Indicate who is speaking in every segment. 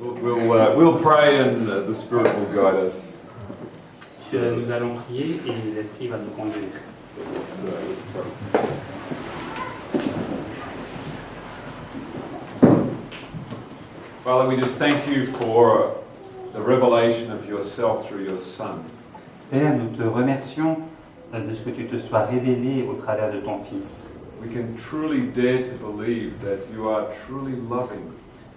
Speaker 1: We'll pray and the Spirit will guide us.
Speaker 2: Nous allons prier et l'Esprit va nous conduire.
Speaker 1: Father, we just thank you for the revelation of yourself through your Son.
Speaker 2: Père, nous te remercions de ce que tu te sois révélé au travers de ton Fils.
Speaker 1: We can truly dare to believe that you are truly loving.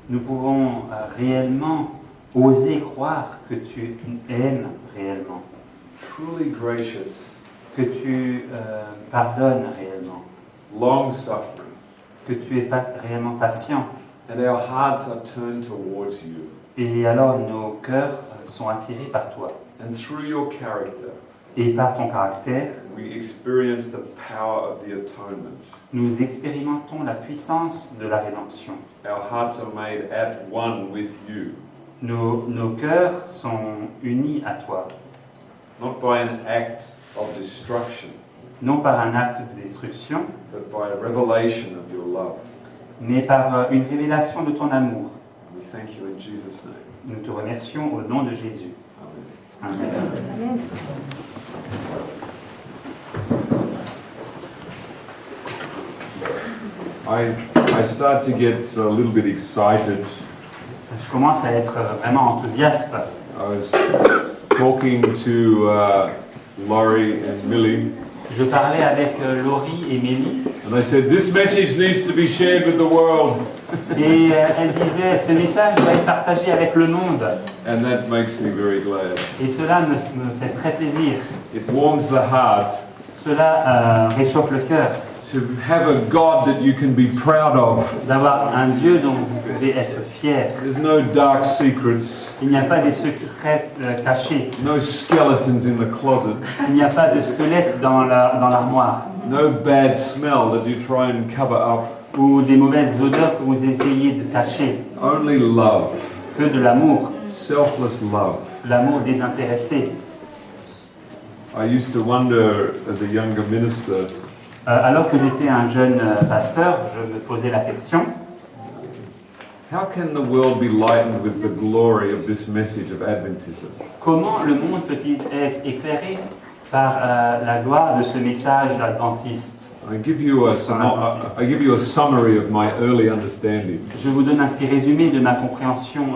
Speaker 2: Nous pouvons réellement oser croire que tu aimes réellement,
Speaker 1: Truly gracious,
Speaker 2: que tu pardonnes réellement,
Speaker 1: long-suffering,
Speaker 2: que tu es réellement patient.
Speaker 1: and our hearts are turned towards you.
Speaker 2: Et alors nos cœurs sont attirés par toi.
Speaker 1: And through your character,
Speaker 2: Et par ton caractère,
Speaker 1: we experience the power of the atonement.
Speaker 2: nous expérimentons la puissance de la rédemption.
Speaker 1: Our hearts are made at one with you,
Speaker 2: Nos cœurs sont unis à toi,
Speaker 1: not by an act of destruction,
Speaker 2: non par un acte de destruction,
Speaker 1: but by a revelation of your love.
Speaker 2: mais par une révélation de ton amour.
Speaker 1: We thank you in Jesus' name.
Speaker 2: Nous te remercions au nom de Jésus.
Speaker 1: Amen.
Speaker 2: Amen.
Speaker 1: I start to get a little bit excited.
Speaker 2: Je commence à être vraiment enthousiaste.
Speaker 1: I was talking to Laurie and Millie,
Speaker 2: Je parlais avec Laurie et Mélie
Speaker 1: and they said, this message needs to be shared with the world.
Speaker 2: et elle disait ce message doit être partagé avec le monde
Speaker 1: And that makes me very glad.
Speaker 2: et cela me fait très plaisir.
Speaker 1: It warms the heart
Speaker 2: Cela réchauffe le cœur
Speaker 1: to have a God that you can be proud of.
Speaker 2: d'avoir un Dieu dont vous pouvez être fiers.
Speaker 1: There's no dark secrets,
Speaker 2: Il n'y a pas des secrets cachés,
Speaker 1: no skeletons in the closet,
Speaker 2: il n'y a pas de squelette dans l'armoire
Speaker 1: no bad smell that you try and cover up.
Speaker 2: ou des mauvaises odeurs que vous essayez de cacher.
Speaker 1: Only love,
Speaker 2: Que de l'amour,
Speaker 1: selfless love.
Speaker 2: l'amour désintéressé.
Speaker 1: I used to wonder as a younger minister,
Speaker 2: Alors que j'étais un jeune pasteur, je me posais la question,
Speaker 1: how can the world be lightened with the glory of this message of Adventism?
Speaker 2: comment le monde peut-il être éclairé par la gloire de ce message adventiste?
Speaker 1: I give you a summary of my early understanding.
Speaker 2: Je vous donne un petit résumé de ma compréhension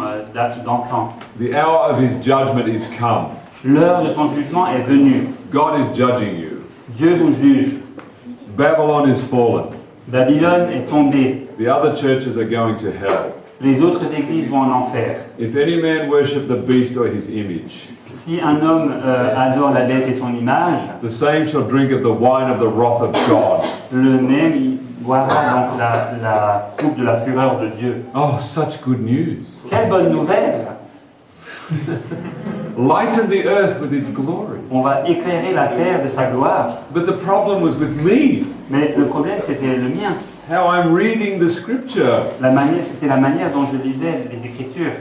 Speaker 2: d'antan.
Speaker 1: The hour of his judgment is come.
Speaker 2: L'heure de son jugement est venue.
Speaker 1: God is judging you.
Speaker 2: Dieu vous juge.
Speaker 1: Babylon is fallen.
Speaker 2: Babylone est tombée.
Speaker 1: The other churches are going to hell.
Speaker 2: Les autres églises vont en enfer.
Speaker 1: If any man worship the beast or his image,
Speaker 2: Si un homme adore la bête et son image,
Speaker 1: the same shall drink of the wine of the wrath of God.
Speaker 2: le même il boira donc la coupe de la fureur de Dieu.
Speaker 1: Oh, such good news.
Speaker 2: Quelle bonne nouvelle!
Speaker 1: Lighten the earth with its glory.
Speaker 2: On va éclairer la terre de sa gloire.
Speaker 1: But the problem was with me.
Speaker 2: Mais le problème, c'était le mien.
Speaker 1: How I'm reading the scripture.
Speaker 2: C'était la manière dont je lisais les Écritures.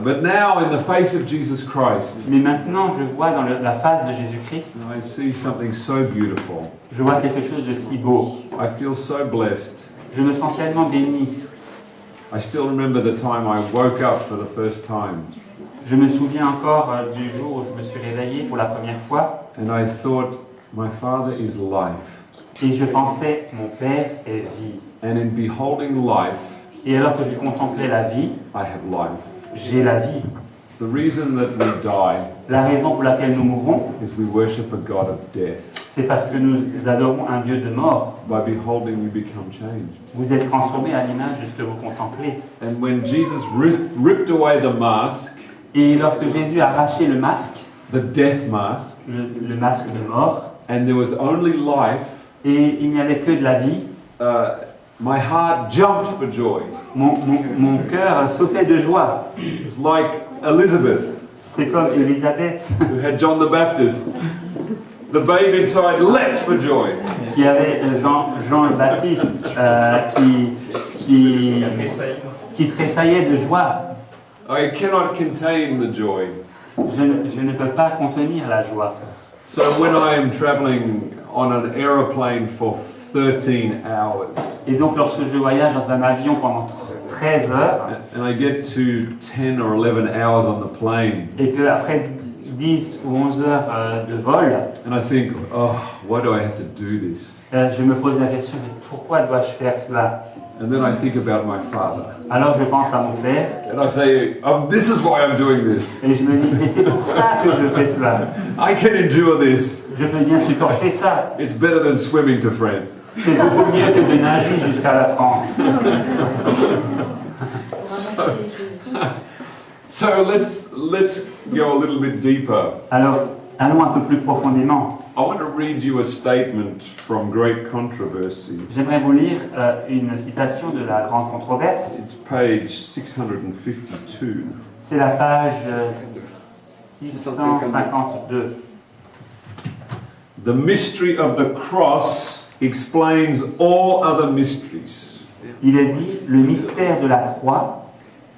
Speaker 1: But now, in the face of Jesus Christ,
Speaker 2: Mais maintenant, je vois dans la face de Jésus-Christ,
Speaker 1: I see something so beautiful.
Speaker 2: je vois quelque chose de si beau.
Speaker 1: I feel so blessed.
Speaker 2: Je me sens tellement béni.
Speaker 1: I still remember the time I woke up for the first time.
Speaker 2: Je me souviens encore du jour où je me suis réveillé pour la première fois
Speaker 1: And I thought, my Father is life.
Speaker 2: et je pensais, mon Père est vie.
Speaker 1: And in beholding life,
Speaker 2: Et alors que je contemplais la vie,
Speaker 1: I have life.
Speaker 2: j'ai la vie.
Speaker 1: The reason that we die
Speaker 2: La raison pour laquelle nous mourons,
Speaker 1: is we worship a God of death.
Speaker 2: c'est parce que nous adorons un Dieu de mort.
Speaker 1: By beholding, we become changed.
Speaker 2: Vous êtes transformés à l'image de ce que vous contemplez.
Speaker 1: And when Jesus ripped away the mask,
Speaker 2: Et lorsque Jésus a arraché le masque,
Speaker 1: the death mask,
Speaker 2: le masque de mort,
Speaker 1: and there was only life,
Speaker 2: et il n'y avait que de la vie,
Speaker 1: my heart jumped for joy.
Speaker 2: mon cœur sautait de joie.
Speaker 1: It was like Elizabeth,
Speaker 2: C'est comme Élisabeth,
Speaker 1: who had John the Baptist. The babe inside leapt for joy.
Speaker 2: qui avait Jean le Baptiste, qui tressaillait de joie.
Speaker 1: I cannot contain the joy.
Speaker 2: Je ne peux pas contenir la joie.
Speaker 1: So when I am traveling on an aeroplane for 13 hours,
Speaker 2: Et donc lorsque je voyage dans un avion pendant 13 heures
Speaker 1: and I get to 10 or 11 hours on the plane,
Speaker 2: et qu'après 10 ou 11 heures de vol,
Speaker 1: and I think, oh, why do I have to do this?
Speaker 2: je me pose la question, mais pourquoi dois-je faire cela?
Speaker 1: And then I think about my father,
Speaker 2: Alors je pense à mon père
Speaker 1: and I say, this is why I'm doing this.
Speaker 2: et je me dis, mais c'est pour ça que je fais cela.
Speaker 1: I can endure this.
Speaker 2: Je peux bien supporter ça.
Speaker 1: It's better than swimming to France.
Speaker 2: C'est beaucoup mieux que de nager jusqu'à la France.
Speaker 1: So let's go a little bit deeper.
Speaker 2: Alors, allons un peu plus profondément.
Speaker 1: I want to read you a statement from Great Controversy.
Speaker 2: J'aimerais vous lire une citation de la Grande Controverse.
Speaker 1: It's page 652.
Speaker 2: C'est la page 652.
Speaker 1: The mystery of the cross explains all other mysteries.
Speaker 2: Il est dit, le mystère de la croix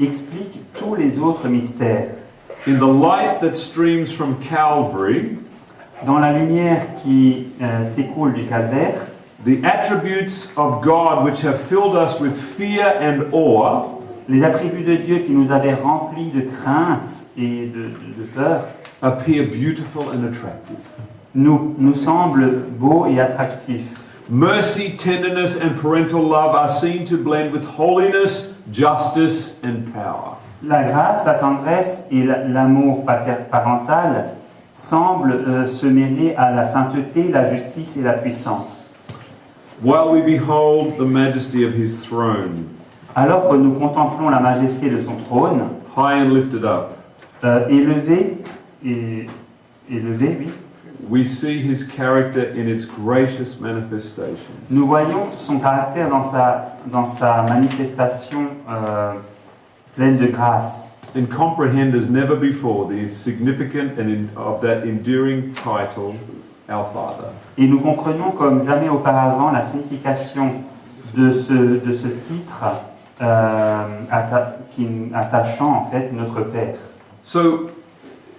Speaker 2: explique tous les autres mystères.
Speaker 1: In the light that streams from Calvary,
Speaker 2: Dans la lumière qui s'écoule du calvaire,
Speaker 1: the attributes of God which have filled us with fear and awe
Speaker 2: les attributs de Dieu qui nous avaient remplis de crainte et de peur
Speaker 1: appear beautiful and attractive.
Speaker 2: nous semblent beaux et attractifs.
Speaker 1: Mercy, tenderness, and parental love are seen to blend with holiness, justice, and power.
Speaker 2: La grâce, la tendresse et l'amour parental semblent se mêler à la sainteté, la justice et la puissance.
Speaker 1: While we behold the majesty of his throne,
Speaker 2: Alors que nous contemplons la majesté de son trône,
Speaker 1: high and lifted up,
Speaker 2: élevé, oui,
Speaker 1: we see his character in its gracious manifestation.
Speaker 2: nous voyons son caractère dans sa manifestation pleine de grâce.
Speaker 1: And comprehend as never before the significant of that enduring title, Our Father.
Speaker 2: Et nous comprenons comme jamais auparavant la signification de ce titre attachant en fait notre Père.
Speaker 1: So,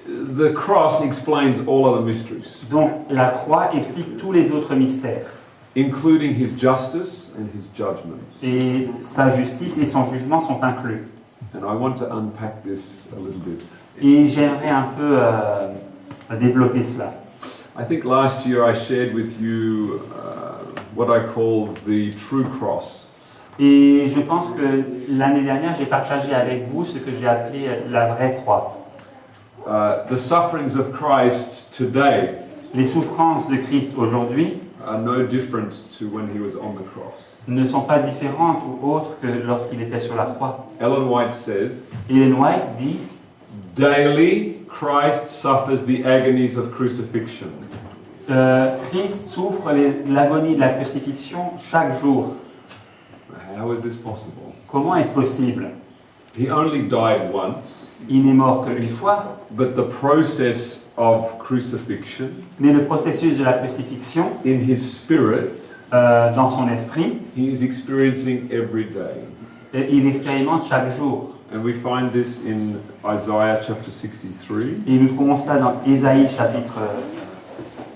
Speaker 1: the cross explains all other mysteries,
Speaker 2: Donc la croix explique tous les autres mystères,
Speaker 1: including his justice and his judgment.
Speaker 2: et sa justice et son jugement sont inclus.
Speaker 1: And I want to unpack this a little bit.
Speaker 2: Et j'aimerais un peu développer cela.
Speaker 1: I think last year I shared with you what I call the true cross.
Speaker 2: Et je pense que l'année dernière, j'ai partagé avec vous ce que j'ai appelé la vraie croix.
Speaker 1: The sufferings of Christ today
Speaker 2: Les souffrances de Christ aujourd'hui
Speaker 1: are no different to when he was on the cross.
Speaker 2: ne sont pas différentes ou autres que lorsqu'il était sur la croix.
Speaker 1: Ellen White says,
Speaker 2: Ellen White dit,
Speaker 1: daily Christ suffers the agonies of crucifixion.
Speaker 2: Christ souffre l'agonie de la crucifixion chaque jour.
Speaker 1: How is this possible?
Speaker 2: Comment est-ce possible?
Speaker 1: He only died once,
Speaker 2: Il n'est mort qu'une fois,
Speaker 1: but the process of crucifixion
Speaker 2: mais le processus de la crucifixion,
Speaker 1: in his spirit,
Speaker 2: dans son esprit,
Speaker 1: he is experiencing every day.
Speaker 2: il expérimente chaque jour.
Speaker 1: And we find this in Isaiah chapter 63.
Speaker 2: Et nous trouvons cela dans Ésaïe chapitre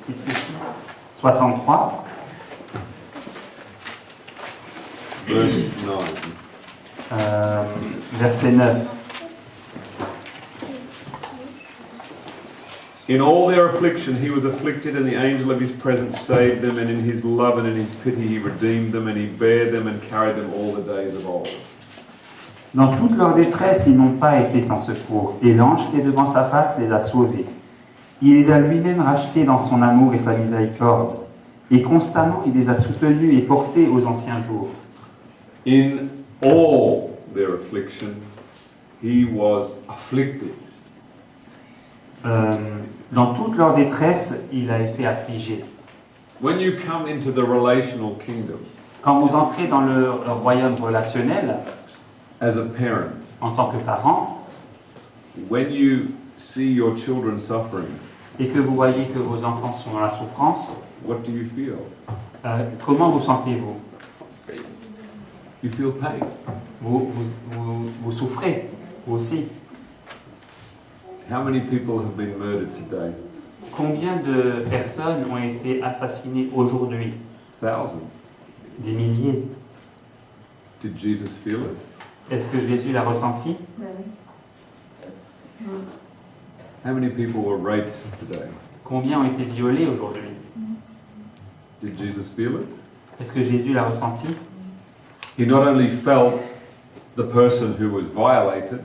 Speaker 2: 63,
Speaker 1: Verse 9.
Speaker 2: verset 9.
Speaker 1: In all their affliction he was afflicted, and the angel of his presence saved them, and in his love and in his pity he redeemed them, and he bare them and carried them all the days of old.
Speaker 2: Dans toute leur détresse, ils n'ont pas été sans secours, et l'ange qui est devant sa face les a sauvés. Il les a lui-même rachetés dans son amour et sa miséricorde, et constamment il les a soutenus et portés aux anciens jours.
Speaker 1: In all their affliction he was afflicted.
Speaker 2: Dans toute leur détresse, il a été affligé.
Speaker 1: When you come into the relational kingdom
Speaker 2: Quand vous entrez dans le royaume relationnel,
Speaker 1: as a parent,
Speaker 2: en tant que parent,
Speaker 1: when you see your children suffering,
Speaker 2: et que vous voyez que vos enfants sont dans la souffrance,
Speaker 1: what do you feel?
Speaker 2: comment vous sentez-vous?
Speaker 1: You feel pain.
Speaker 2: Vous souffrez, vous aussi.
Speaker 1: How many people have been murdered today?
Speaker 2: Combien de personnes ont été assassinées aujourd'hui?
Speaker 1: Thousands.
Speaker 2: Des milliers.
Speaker 1: Did Jesus feel it?
Speaker 2: Est-ce que Jésus l'a ressenti?
Speaker 1: How many people were raped today?
Speaker 2: Combien ont été violés aujourd'hui?
Speaker 1: Did Jesus feel it?
Speaker 2: Est-ce que Jésus l'a ressenti?
Speaker 1: He not only felt the person who was violated,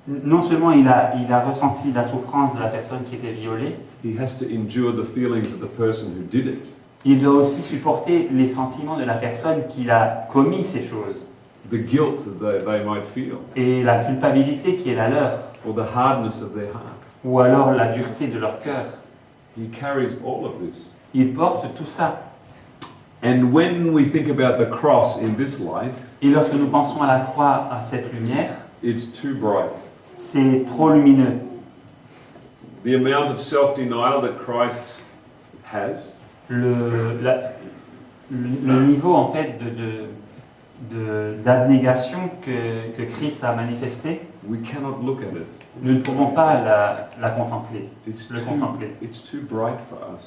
Speaker 2: Non seulement il a ressenti la souffrance de la personne qui était violée,
Speaker 1: he has to endure the feelings of the person who did it.
Speaker 2: il doit aussi supporter les sentiments de la personne qui a commis ces choses
Speaker 1: The guilt that they might feel,
Speaker 2: et la culpabilité qui est la leur,
Speaker 1: or the hardness of their heart.
Speaker 2: ou alors la dureté de leur cœur.
Speaker 1: He carries all of this.
Speaker 2: Il porte tout ça.
Speaker 1: And when we think about the cross in this light,
Speaker 2: Et lorsque nous pensons à la croix, à cette lumière,
Speaker 1: it's too bright.
Speaker 2: c'est trop lumineux.
Speaker 1: The amount of self-denial that Christ has,
Speaker 2: Le niveau en fait d'abnégation que Christ a manifesté,
Speaker 1: we cannot look at it.
Speaker 2: nous ne pouvons pas la contempler,
Speaker 1: It's
Speaker 2: le contempler.
Speaker 1: too bright for us.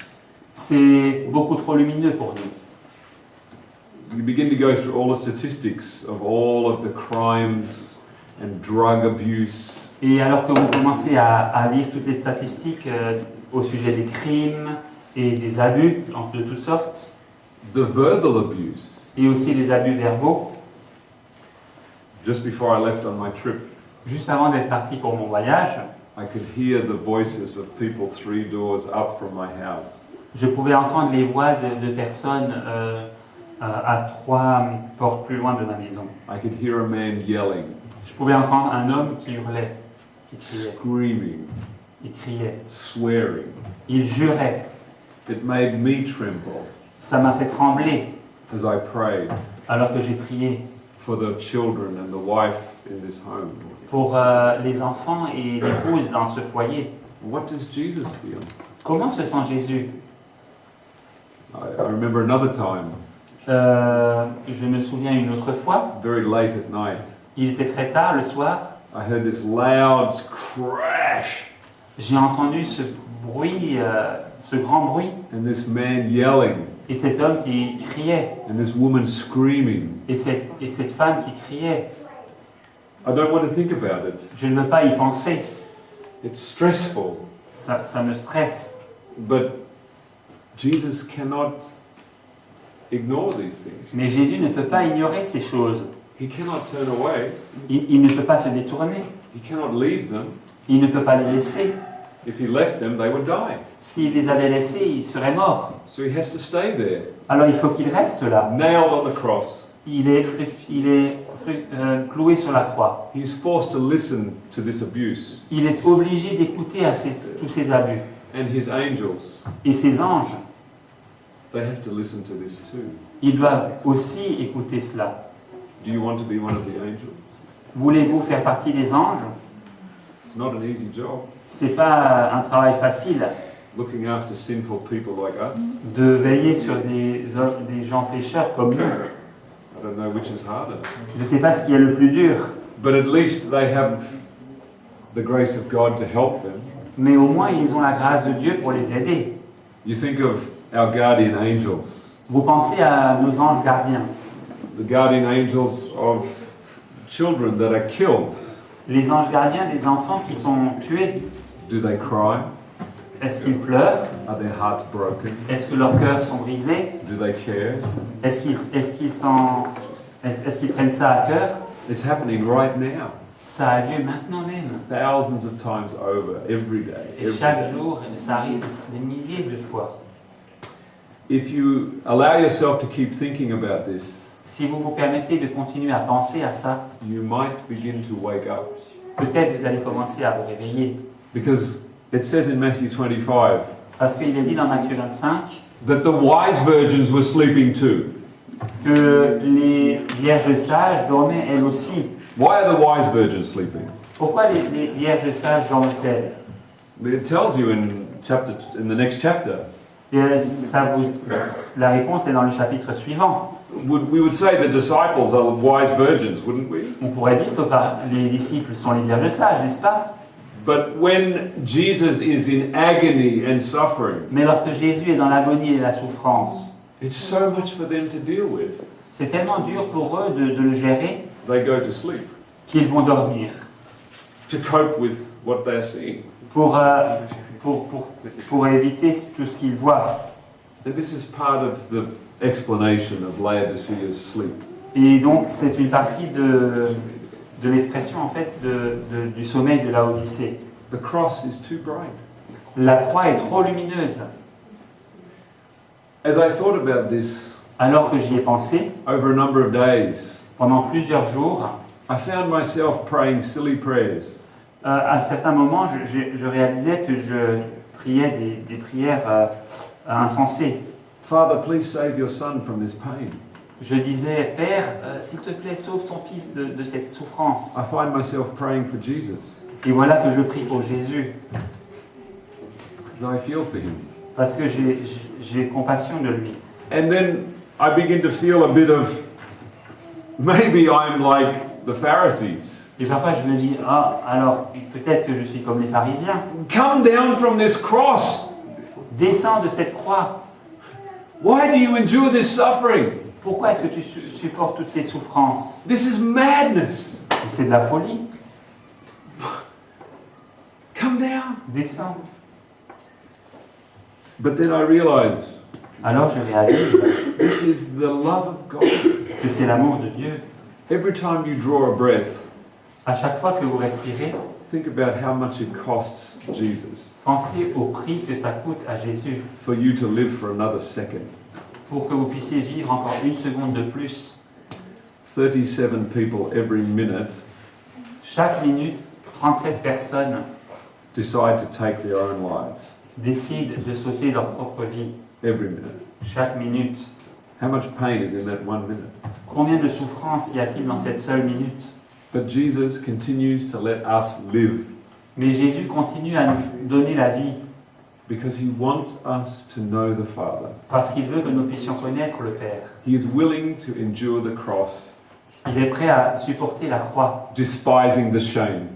Speaker 2: C'est beaucoup trop lumineux pour nous.
Speaker 1: You begin to go through all the statistics of all of the crimes and drug abuse.
Speaker 2: Et alors que vous commencez à lire toutes les statistiques au sujet des crimes et des abus de toutes sortes,
Speaker 1: The verbal abuse.
Speaker 2: et aussi les abus verbaux,
Speaker 1: Just before I left on my trip,
Speaker 2: juste avant d'être parti pour mon voyage,
Speaker 1: I could hear the voices of people 3 doors up from my house.
Speaker 2: je pouvais entendre les voix de personnes à 3 portes plus loin de ma maison.
Speaker 1: I could hear a man yelling,
Speaker 2: Je pouvais entendre un homme qui hurlait, qui criait,
Speaker 1: screaming,
Speaker 2: il criait,
Speaker 1: swearing.
Speaker 2: il jurait.
Speaker 1: It made me tremble
Speaker 2: Ça m'a fait trembler
Speaker 1: as I prayed
Speaker 2: alors que j'ai prié
Speaker 1: for the children and the wife in this home.
Speaker 2: pour les enfants et l'épouse dans ce foyer.
Speaker 1: What does Jesus feel?
Speaker 2: Comment se sent Jésus?
Speaker 1: I remember another time,
Speaker 2: Je me souviens une autre fois,
Speaker 1: very late at night,
Speaker 2: il était très tard le soir,
Speaker 1: I heard this loud crash
Speaker 2: j'ai entendu ce bruit, ce grand bruit,
Speaker 1: and this man yelling
Speaker 2: et cet homme qui criait,
Speaker 1: and this woman screaming.
Speaker 2: et cette femme qui criait.
Speaker 1: I don't want to think about it.
Speaker 2: Je ne veux pas y penser,
Speaker 1: It's stressful,
Speaker 2: ça me stresse.
Speaker 1: but Jesus cannot ignore these things.
Speaker 2: Mais Jésus ne peut pas ignorer ces choses.
Speaker 1: He cannot turn away.
Speaker 2: Il ne peut pas se détourner.
Speaker 1: He cannot leave them.
Speaker 2: Il ne peut pas les laisser.
Speaker 1: If he left them, they would die.
Speaker 2: S'il les avait laissés, ils seraient morts.
Speaker 1: So he has to stay there,
Speaker 2: Alors il faut qu'il reste là.
Speaker 1: nailed on the cross.
Speaker 2: Il est cloué sur la croix.
Speaker 1: He's forced to listen to this abuse.
Speaker 2: Il est obligé d'écouter à tous ces abus.
Speaker 1: And his angels,
Speaker 2: Et ces anges,
Speaker 1: they have to listen to this too.
Speaker 2: ils doivent aussi écouter cela.
Speaker 1: Do you want to be one of the angels?
Speaker 2: Voulez-vous faire partie des anges?
Speaker 1: Not an easy job.
Speaker 2: C'est pas un travail facile
Speaker 1: Looking after sinful people like us.
Speaker 2: de veiller sur des gens pécheurs comme nous.
Speaker 1: I don't know which is harder.
Speaker 2: Je ne sais pas ce qui est le plus dur,
Speaker 1: But at least they have the grace of God to help them.
Speaker 2: mais au moins ils ont la grâce de Dieu pour les aider.
Speaker 1: You think of our guardian angels,
Speaker 2: Vous pensez à nos anges gardiens,
Speaker 1: the guardian angels of children that are killed.
Speaker 2: les anges gardiens des enfants qui sont tués.
Speaker 1: Do they cry?
Speaker 2: Est-ce qu'ils pleurent?
Speaker 1: Are their hearts broken?
Speaker 2: Est-ce que leurs cœurs sont brisés?
Speaker 1: Do they care?
Speaker 2: Est-ce qu'ils prennent ça à cœur?
Speaker 1: It's happening right now.
Speaker 2: Ça a lieu maintenant même.
Speaker 1: Thousands of times over, every day.
Speaker 2: Et chaque jour, ça arrive des milliers de fois.
Speaker 1: If you allow yourself to keep thinking about this,
Speaker 2: Si vous vous permettez de continuer à penser à ça,
Speaker 1: you might begin to wake up.
Speaker 2: peut-être vous allez commencer à vous réveiller.
Speaker 1: Because it says in Matthew 25
Speaker 2: Parce qu'il est dit dans Matthieu 25
Speaker 1: that the wise virgins were sleeping too.
Speaker 2: que les vierges sages dormaient elles aussi.
Speaker 1: Why are the wise virgins sleeping?
Speaker 2: Pourquoi les vierges sages dorment-elles?
Speaker 1: It tells you in the next chapter.
Speaker 2: Et la réponse est dans le chapitre suivant.
Speaker 1: We would say the disciples are wise virgins, wouldn't we?
Speaker 2: On pourrait dire que les disciples sont les vierges sages, n'est-ce pas?
Speaker 1: But when Jesus is in agony and suffering,
Speaker 2: Mais lorsque Jésus est dans l'agonie et la souffrance,
Speaker 1: it's so much for them to deal with.
Speaker 2: c'est tellement dur pour eux de le gérer
Speaker 1: They go to sleep.
Speaker 2: qu'ils vont dormir
Speaker 1: to cope with what they're seeing.
Speaker 2: pour, pour éviter tout ce qu'ils voient.
Speaker 1: And this is part of the explanation of Laodicea's sleep.
Speaker 2: Et donc, c'est une partie de l'expression, en fait, du sommeil de la Odyssée.
Speaker 1: The cross is too bright.
Speaker 2: La croix est trop lumineuse.
Speaker 1: As I thought about this
Speaker 2: Alors que j'y ai pensé,
Speaker 1: over a number of days,
Speaker 2: pendant plusieurs jours,
Speaker 1: I found myself praying silly prayers.
Speaker 2: à certains moments, je réalisais que je priais des prières insensées.
Speaker 1: Father, please save your son from this pain.
Speaker 2: Je disais, Père, s'il te plaît, sauve ton fils de cette souffrance.
Speaker 1: I find myself praying for Jesus
Speaker 2: Et voilà que je prie pour Jésus,
Speaker 1: because I feel for him.
Speaker 2: parce que j'ai compassion de lui.
Speaker 1: And then I begin to feel a bit of, maybe I'm like the Pharisees.
Speaker 2: Et parfois je me dis, ah, alors peut-être que je suis comme les pharisiens.
Speaker 1: Come down from this cross.
Speaker 2: Descends de cette croix.
Speaker 1: Why do you endure this suffering?
Speaker 2: Pourquoi est-ce que tu supportes toutes ces souffrances?
Speaker 1: This is madness.
Speaker 2: Et c'est de la folie.
Speaker 1: Come down.
Speaker 2: Descends.
Speaker 1: But then I realize
Speaker 2: Alors je réalise
Speaker 1: this is the love of God.
Speaker 2: que c'est l'amour de Dieu.
Speaker 1: Every time you draw a breath,
Speaker 2: À chaque fois que vous respirez,
Speaker 1: think about how much it costs Jesus
Speaker 2: pensez au prix que ça coûte à Jésus
Speaker 1: for you to live for another second.
Speaker 2: pour que vous puissiez vivre encore une seconde de plus.
Speaker 1: 37 people every minute
Speaker 2: Chaque minute, 37 personnes
Speaker 1: decide to take their own lives.
Speaker 2: décident de sauter leur propre vie.
Speaker 1: Every minute.
Speaker 2: Chaque minute.
Speaker 1: How much pain is in that 1 minute?
Speaker 2: Combien de souffrances y a-t-il dans cette seule minute?
Speaker 1: But Jesus continues to let us live
Speaker 2: Mais Jésus continue à nous donner la vie
Speaker 1: because he wants us to know the Father.
Speaker 2: parce qu'il veut que nous puissions connaître le Père.
Speaker 1: He is willing to endure the cross,
Speaker 2: Il est prêt à supporter la croix
Speaker 1: despising the shame,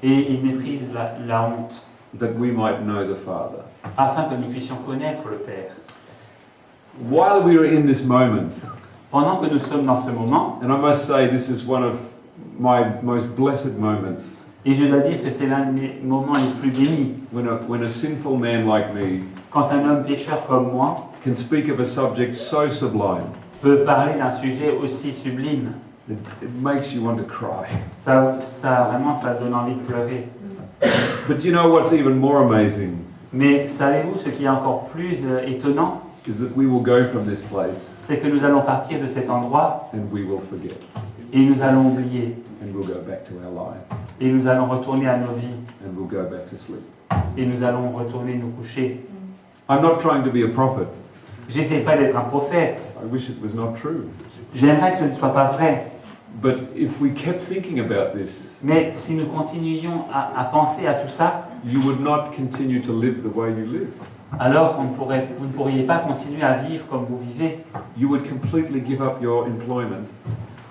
Speaker 2: et il méprise la honte
Speaker 1: that we might know the Father.
Speaker 2: afin que nous puissions connaître le Père.
Speaker 1: While we are in this moment,
Speaker 2: Pendant que nous sommes dans ce moment,
Speaker 1: and I must say this is one of my most blessed moments,
Speaker 2: et je dois dire que c'est l'un de mes moments les plus bénis,
Speaker 1: when a sinful man like me
Speaker 2: quand un homme pécheur comme moi
Speaker 1: can speak of a subject so sublime,
Speaker 2: peut parler d'un sujet aussi sublime.
Speaker 1: it makes you want to cry.
Speaker 2: Vraiment, ça donne envie de pleurer.
Speaker 1: But you know what's even more amazing
Speaker 2: Mais savez-vous ce qui est encore plus étonnant?
Speaker 1: is that we will go from this place
Speaker 2: C'est que nous allons partir de cet endroit
Speaker 1: and we will forget
Speaker 2: et nous allons oublier.
Speaker 1: and we'll go back to our lives
Speaker 2: Et nous allons retourner à nos vies.
Speaker 1: and we'll go back to sleep.
Speaker 2: Et nous allons retourner nous coucher.
Speaker 1: I'm not trying to be a prophet.
Speaker 2: J'essaie pas d'être un prophète.
Speaker 1: I wish it was not true.
Speaker 2: J'aimerais que ce ne soit pas vrai.
Speaker 1: But if we kept thinking about this,
Speaker 2: Mais si nous continuions à penser à tout ça,
Speaker 1: you would not continue to live the way you live.
Speaker 2: alors vous ne pourriez pas continuer à vivre comme vous vivez.
Speaker 1: You would completely give up your employment.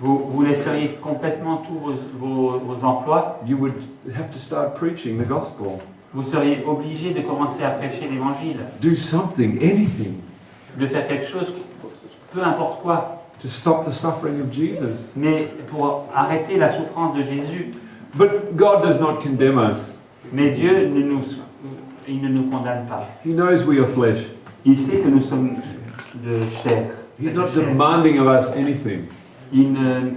Speaker 2: Vous laisseriez complètement tous vos emplois.
Speaker 1: You would have to start preaching the gospel.
Speaker 2: Vous seriez obligé de commencer à prêcher l'évangile,
Speaker 1: Do something, anything,
Speaker 2: de faire quelque chose, peu importe quoi,
Speaker 1: to stop the suffering of Jesus.
Speaker 2: mais pour arrêter la souffrance de Jésus.
Speaker 1: But God does not condemn us.
Speaker 2: Mais Dieu il ne nous condamne pas.
Speaker 1: He knows we are flesh.
Speaker 2: Il sait que nous sommes de chair.
Speaker 1: He's not demanding of us anything.
Speaker 2: Il ne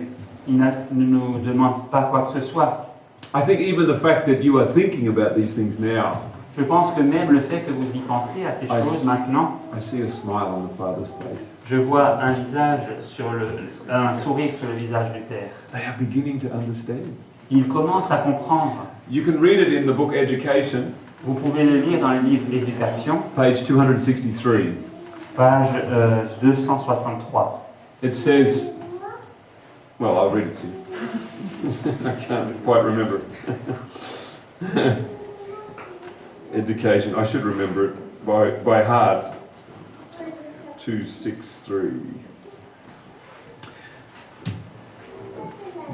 Speaker 2: nous demande pas quoi que ce soit.
Speaker 1: I think even the fact that you are thinking about these things now,
Speaker 2: Je pense que même le fait que vous y pensez à ces choses maintenant,
Speaker 1: I see a smile on the Father's face.
Speaker 2: je vois un sourire sur le visage du Père.
Speaker 1: They are beginning to understand.
Speaker 2: Il commence à comprendre.
Speaker 1: You can read it in the book Education,
Speaker 2: Vous pouvez le lire dans le livre L'Éducation,
Speaker 1: page 263.
Speaker 2: page 263.
Speaker 1: It says, well, I'll read it to you. I can't quite remember it. Education, I should remember it by heart. 263.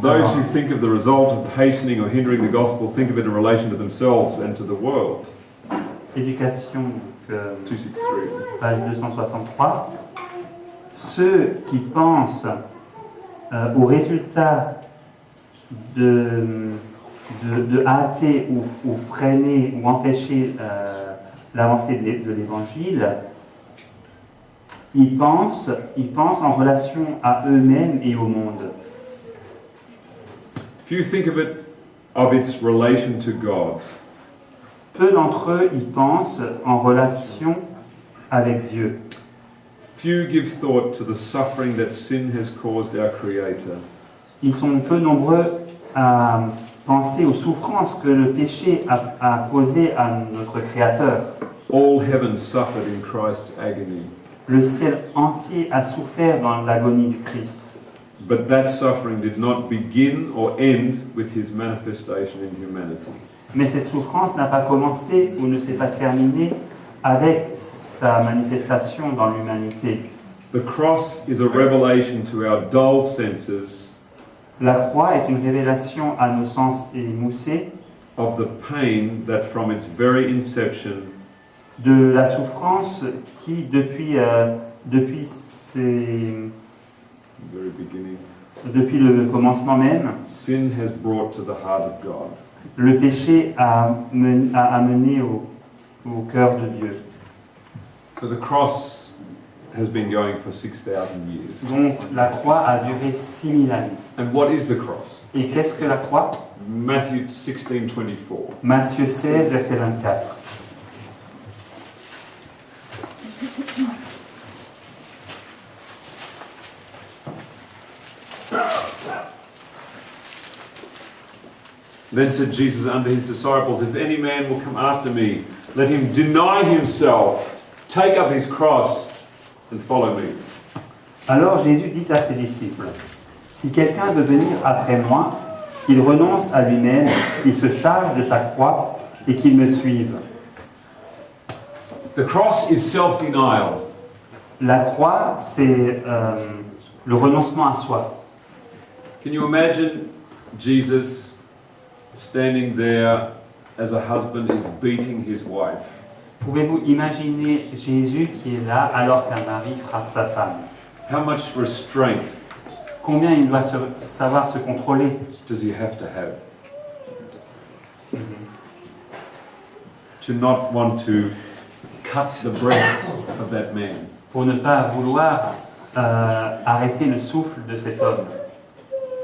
Speaker 1: Those who think of the result of hastening or hindering the gospel think of it in relation to themselves and to the world.
Speaker 2: Éducation,
Speaker 1: 263.
Speaker 2: page 263. Ceux qui pensent au résultat de hâter ou freiner ou empêcher l'avancée de l'Évangile, ils pensent en relation à eux-mêmes et au monde.
Speaker 1: If you think of its relation to God,
Speaker 2: Peu d'entre eux y pensent en relation avec Dieu.
Speaker 1: few give thought to the suffering that sin has caused our Creator.
Speaker 2: Ils sont peu nombreux à penser aux souffrances que le péché a causées à notre Créateur.
Speaker 1: All heaven suffered in Christ's agony,
Speaker 2: Le ciel entier a souffert dans l'agonie du Christ.
Speaker 1: but that suffering did not begin or end with his manifestation in humanity.
Speaker 2: Mais cette souffrance n'a pas commencé ou ne s'est pas terminée avec sa manifestation dans l'humanité.
Speaker 1: The cross is a revelation to our dull senses
Speaker 2: La croix est une révélation à nos sens émoussés
Speaker 1: of the pain that from its very inception
Speaker 2: de la souffrance qui, depuis le commencement même,
Speaker 1: sin has brought to the heart of God.
Speaker 2: le péché a amené au cœur de Dieu.
Speaker 1: So the cross has been going for 6,000 years.
Speaker 2: Donc la croix a duré 6000 années.
Speaker 1: And what is the cross?
Speaker 2: Et qu'est-ce que la croix?
Speaker 1: Matthew 16:24.
Speaker 2: Matthieu 16, verset 24.
Speaker 1: Then said Jesus unto his disciples, If any man will come after me, let him deny himself, take up his cross, and follow me.
Speaker 2: Alors Jésus dit à ses disciples, si quelqu'un veut venir après moi, qu'il renonce à lui-même, qu'il se charge de sa croix et qu'il me suive.
Speaker 1: The cross is self-denial.
Speaker 2: La croix, c'est le renoncement à soi.
Speaker 1: Can you imagine Jesus standing there as a husband is beating his wife?
Speaker 2: Pouvez-vous imaginer Jésus qui est là alors qu'un mari frappe sa femme?
Speaker 1: How much restraint
Speaker 2: Combien il doit savoir se contrôler?
Speaker 1: does he have to have? To not want to cut the breath of that man.
Speaker 2: Pour ne pas vouloir arrêter le souffle de cet homme.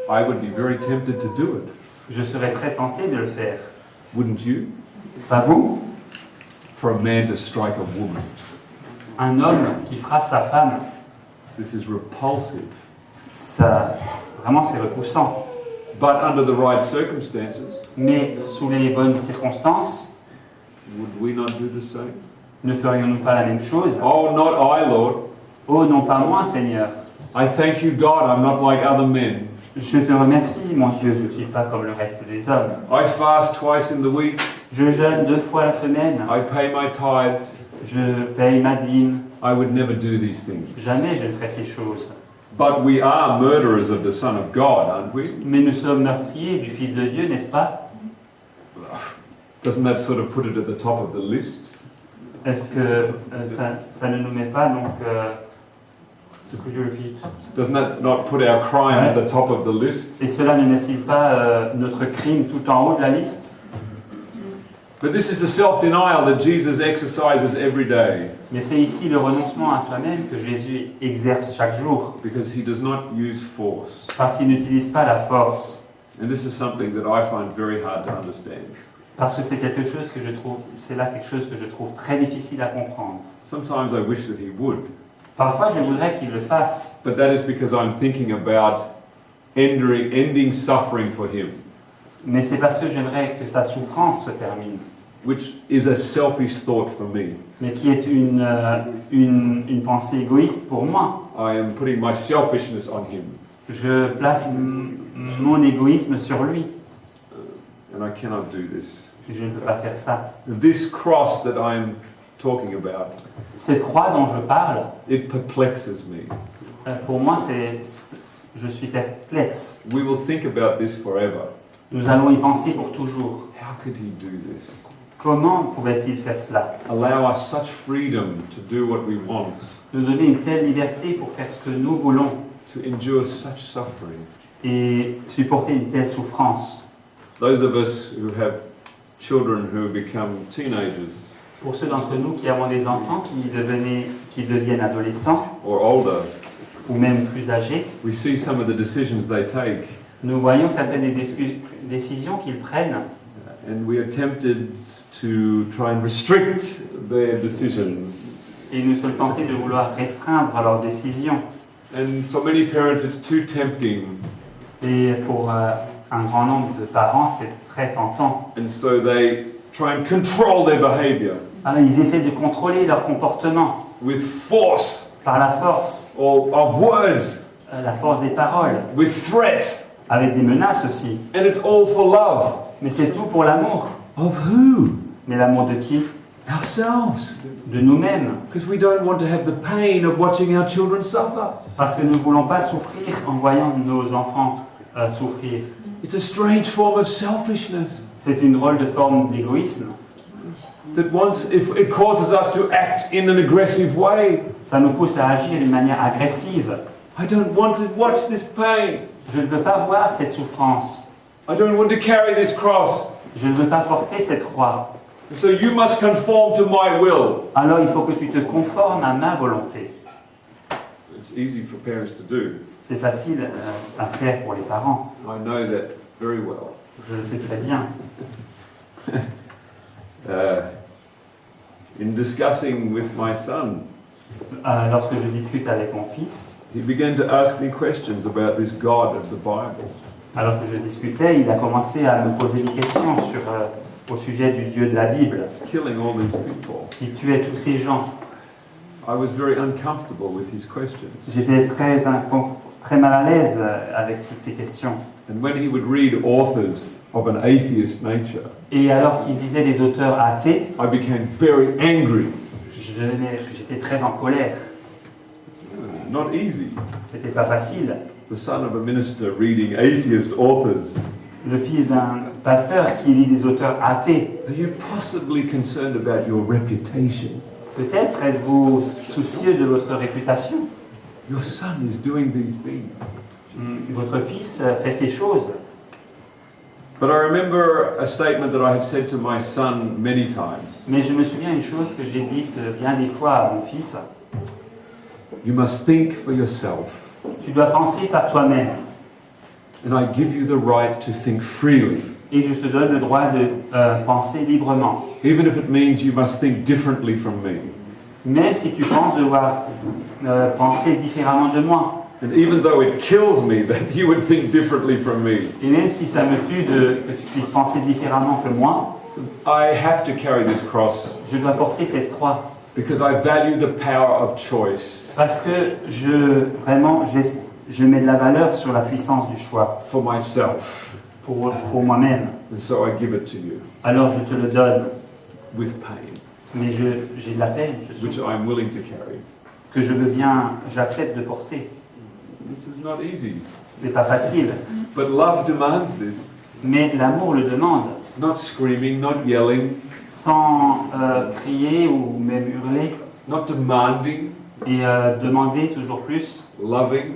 Speaker 1: I would be very tempted to do it.
Speaker 2: Je serais très tenté de le faire.
Speaker 1: Wouldn't you?
Speaker 2: Pas vous?
Speaker 1: For a man to strike a woman.
Speaker 2: Un homme qui frappe sa femme,
Speaker 1: This is repulsive.
Speaker 2: vraiment c'est repoussant.
Speaker 1: But under the right circumstances,
Speaker 2: Mais sous les bonnes circonstances,
Speaker 1: would we not do the same?
Speaker 2: ne ferions-nous pas la même chose?
Speaker 1: Oh, not I, Lord.
Speaker 2: Oh non, pas moi, Seigneur.
Speaker 1: I thank you, God, I'm not like other men.
Speaker 2: Je te remercie, mon Dieu, je ne suis pas comme le reste des hommes.
Speaker 1: I fast twice in the week.
Speaker 2: Je jeûne 2 fois la semaine.
Speaker 1: I pay my tithes.
Speaker 2: Je paye ma dîme.
Speaker 1: I would never do these things.
Speaker 2: Jamais je ne ferai ces choses.
Speaker 1: But we are murderers of the Son of God, aren't we?
Speaker 2: Mais nous sommes meurtriers du Fils de Dieu, n'est-ce pas?
Speaker 1: Doesn't that sort of put it at the top of the list?
Speaker 2: Est-ce que ça ne nous met pas donc... could you repeat?
Speaker 1: Doesn't that not put our crime at the top of the list?
Speaker 2: Et cela ne met-il pas notre crime tout en haut de la liste?
Speaker 1: But this is the self-denial that Jesus exercises every day
Speaker 2: Mais c'est ici le renoncement à soi-même que Jésus exerce chaque jour,
Speaker 1: because he does not use force.
Speaker 2: parce qu'il n'utilise pas la force,
Speaker 1: And this is something that I find very hard to understand.
Speaker 2: parce que c'est quelque chose que je trouve, c'est là quelque chose que je trouve très difficile à comprendre.
Speaker 1: Sometimes I wish that he would,
Speaker 2: Parfois, je voudrais qu'il le fasse,
Speaker 1: but that is because I'm thinking about ending suffering for him,
Speaker 2: mais c'est parce que j'aimerais que sa souffrance se termine,
Speaker 1: which is a selfish thought for me.
Speaker 2: mais qui est une pensée égoïste pour moi.
Speaker 1: I am putting my selfishness on him,
Speaker 2: Je place mon égoïsme sur lui,
Speaker 1: and I cannot do this.
Speaker 2: je ne peux pas faire ça.
Speaker 1: This cross that I'm talking about,
Speaker 2: Cette croix dont je parle,
Speaker 1: it perplexes me.
Speaker 2: pour moi, je suis perplexe.
Speaker 1: We will think about this forever.
Speaker 2: Nous allons y penser pour toujours.
Speaker 1: How could he do this?
Speaker 2: Comment pouvait-il faire cela?
Speaker 1: Allow us such freedom to do what we want,
Speaker 2: Nous donner une telle liberté pour faire ce que nous voulons
Speaker 1: to endure such suffering.
Speaker 2: et supporter une telle souffrance.
Speaker 1: Those of us who have children who become teenagers
Speaker 2: Pour ceux d'entre nous qui avons des enfants qui deviennent adolescents
Speaker 1: or older,
Speaker 2: ou même plus âgés,
Speaker 1: we see some of the decisions they take,
Speaker 2: nous voyons certaines des décisions qu'ils prennent
Speaker 1: and we are tempted to try and restrict their decisions.
Speaker 2: et nous sommes tentés de vouloir restreindre leurs décisions.
Speaker 1: And for many parents, it's too tempting,
Speaker 2: Et pour un grand nombre de parents, c'est très tentant.
Speaker 1: and so they try and control their behavior
Speaker 2: Alors, ils essaient de contrôler leur comportement
Speaker 1: with force
Speaker 2: par la force,
Speaker 1: or of words,
Speaker 2: la force des paroles,
Speaker 1: with threats,
Speaker 2: avec des menaces aussi.
Speaker 1: and it's all for love.
Speaker 2: Mais c'est tout pour l'amour.
Speaker 1: Of who?
Speaker 2: Mais l'amour de qui?
Speaker 1: Ourselves.
Speaker 2: De nous-mêmes.
Speaker 1: Because we don't want to have the pain of watching our children suffer.
Speaker 2: Parce que nous ne voulons pas souffrir en voyant nos enfants souffrir.
Speaker 1: It's a strange form of selfishness
Speaker 2: C'est une drôle de forme d'égoïsme.
Speaker 1: that if it causes us to act in an aggressive way.
Speaker 2: Ça nous pousse à agir d'une manière agressive.
Speaker 1: I don't want to watch this pain.
Speaker 2: Je ne veux pas voir cette souffrance.
Speaker 1: I don't want to carry this cross.
Speaker 2: Je ne veux pas porter cette croix.
Speaker 1: So you must conform to my will.
Speaker 2: Alors il faut que tu te conformes à ma volonté.
Speaker 1: It's easy for parents to do.
Speaker 2: C'est facile à faire pour les parents.
Speaker 1: I know that very well.
Speaker 2: Je le sais très bien.
Speaker 1: In discussing with my son,
Speaker 2: Lorsque je discute avec mon fils,
Speaker 1: he began to ask me questions about this God of the Bible.
Speaker 2: alors que je discutais, il a commencé à me poser des questions au sujet du Dieu de la Bible,
Speaker 1: Killing all these people.
Speaker 2: qui tuait tous ces gens.
Speaker 1: I was very uncomfortable with his questions.
Speaker 2: J'étais très mal à l'aise avec toutes ces questions.
Speaker 1: And when he would read authors of an atheist nature,
Speaker 2: Et alors qu'il lisait des auteurs athées,
Speaker 1: I became very angry.
Speaker 2: j'étais très en colère.
Speaker 1: Not easy.
Speaker 2: C'était pas facile.
Speaker 1: The son of a minister reading atheist authors.
Speaker 2: Le fils d'un pasteur qui lit des auteurs athées.
Speaker 1: Are you possibly concerned about your reputation?
Speaker 2: Peut-être êtes-vous soucieux de votre réputation.
Speaker 1: Your son is doing these things.
Speaker 2: Votre fils fait ces choses.
Speaker 1: But I remember a statement that I have said to my son many times.
Speaker 2: Mais je me souviens une chose que j'ai dite bien des fois à mon fils.
Speaker 1: You must think for yourself.
Speaker 2: Tu dois penser par toi-même.
Speaker 1: And I give you the right to think freely.
Speaker 2: Et je te donne le droit de penser librement.
Speaker 1: Even if it means you must think differently from me.
Speaker 2: Même si tu penses devoir penser différemment de moi.
Speaker 1: And even though it kills me that you would think differently from me,
Speaker 2: Et même si ça me tue que tu puisses penser différemment que moi,
Speaker 1: I have to carry this cross
Speaker 2: je dois porter cette croix.
Speaker 1: because I value the power of choice
Speaker 2: Parce que je mets de la valeur sur la puissance du choix
Speaker 1: for myself.
Speaker 2: pour moi-même.
Speaker 1: And so I give it to you
Speaker 2: Alors je te le donne.
Speaker 1: with pain,
Speaker 2: Mais j'ai de la peine, je
Speaker 1: which
Speaker 2: souffre,
Speaker 1: I'm willing to carry.
Speaker 2: que j'accepte de porter.
Speaker 1: This is not easy.
Speaker 2: C'est pas facile.
Speaker 1: But love demands this.
Speaker 2: Mais l'amour le demande.
Speaker 1: Not screaming, not yelling,
Speaker 2: Sans crier ou même hurler.
Speaker 1: not demanding,
Speaker 2: Et demander toujours plus.
Speaker 1: loving,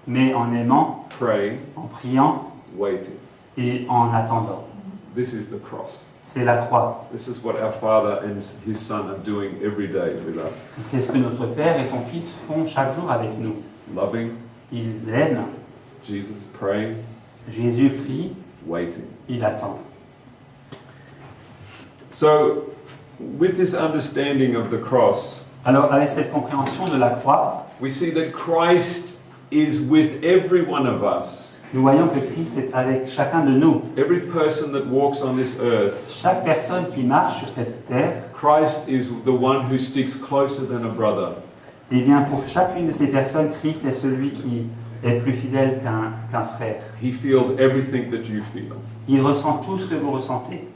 Speaker 2: Mais en aimant,
Speaker 1: praying,
Speaker 2: en priant
Speaker 1: waiting.
Speaker 2: et en attendant.
Speaker 1: This is the cross.
Speaker 2: C'est la croix.
Speaker 1: This is what our Father and His Son are doing every day with us.
Speaker 2: C'est ce que notre Père et son Fils font chaque jour avec nous.
Speaker 1: Loving,
Speaker 2: Ils aiment.
Speaker 1: Jesus praying,
Speaker 2: Jésus prie.
Speaker 1: waiting.
Speaker 2: Il attend.
Speaker 1: So, with this understanding of the cross,
Speaker 2: Alors, avec cette compréhension de la croix,
Speaker 1: we see that Christ is with every one of us.
Speaker 2: nous voyons que Christ est avec chacun de nous.
Speaker 1: Every person that walks on this earth,
Speaker 2: Chaque personne qui marche sur cette terre,
Speaker 1: Christ is the one who sticks closer than a brother.
Speaker 2: eh bien, pour chacune de ces personnes, Christ est celui qui est plus fidèle qu'un frère.
Speaker 1: He feels everything that you feel,
Speaker 2: Il ressent tout ce que vous ressentez,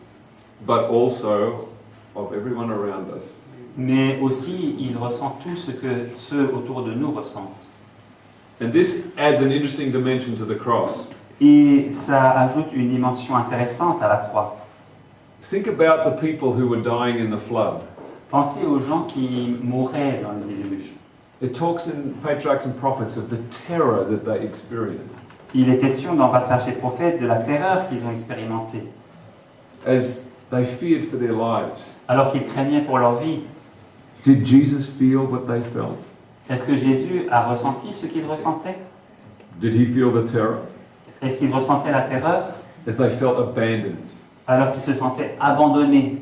Speaker 1: but also of everyone around us.
Speaker 2: mais aussi il ressent tout ce que ceux autour de nous ressentent.
Speaker 1: And this adds an interesting dimension to the cross.
Speaker 2: Et ça ajoute une dimension intéressante à la croix.
Speaker 1: Think about the people who were dying in the flood.
Speaker 2: Pensez aux gens qui mouraient dans le déluge.
Speaker 1: It talks in Patriarchs and Prophets of the terror that they experienced.
Speaker 2: Il est question dans Patriarches et Prophètes de la terreur qu'ils ont expérimentée,
Speaker 1: as they feared for their lives.
Speaker 2: alors qu'ils craignaient pour leur vie.
Speaker 1: Did Jesus feel what they felt?
Speaker 2: Est-ce que Jésus a ressenti ce qu'il ressentait?
Speaker 1: Did he feel the terror?
Speaker 2: Est-ce qu'il ressentait la terreur
Speaker 1: As they felt abandoned
Speaker 2: alors qu'ils se sentaient abandonnés?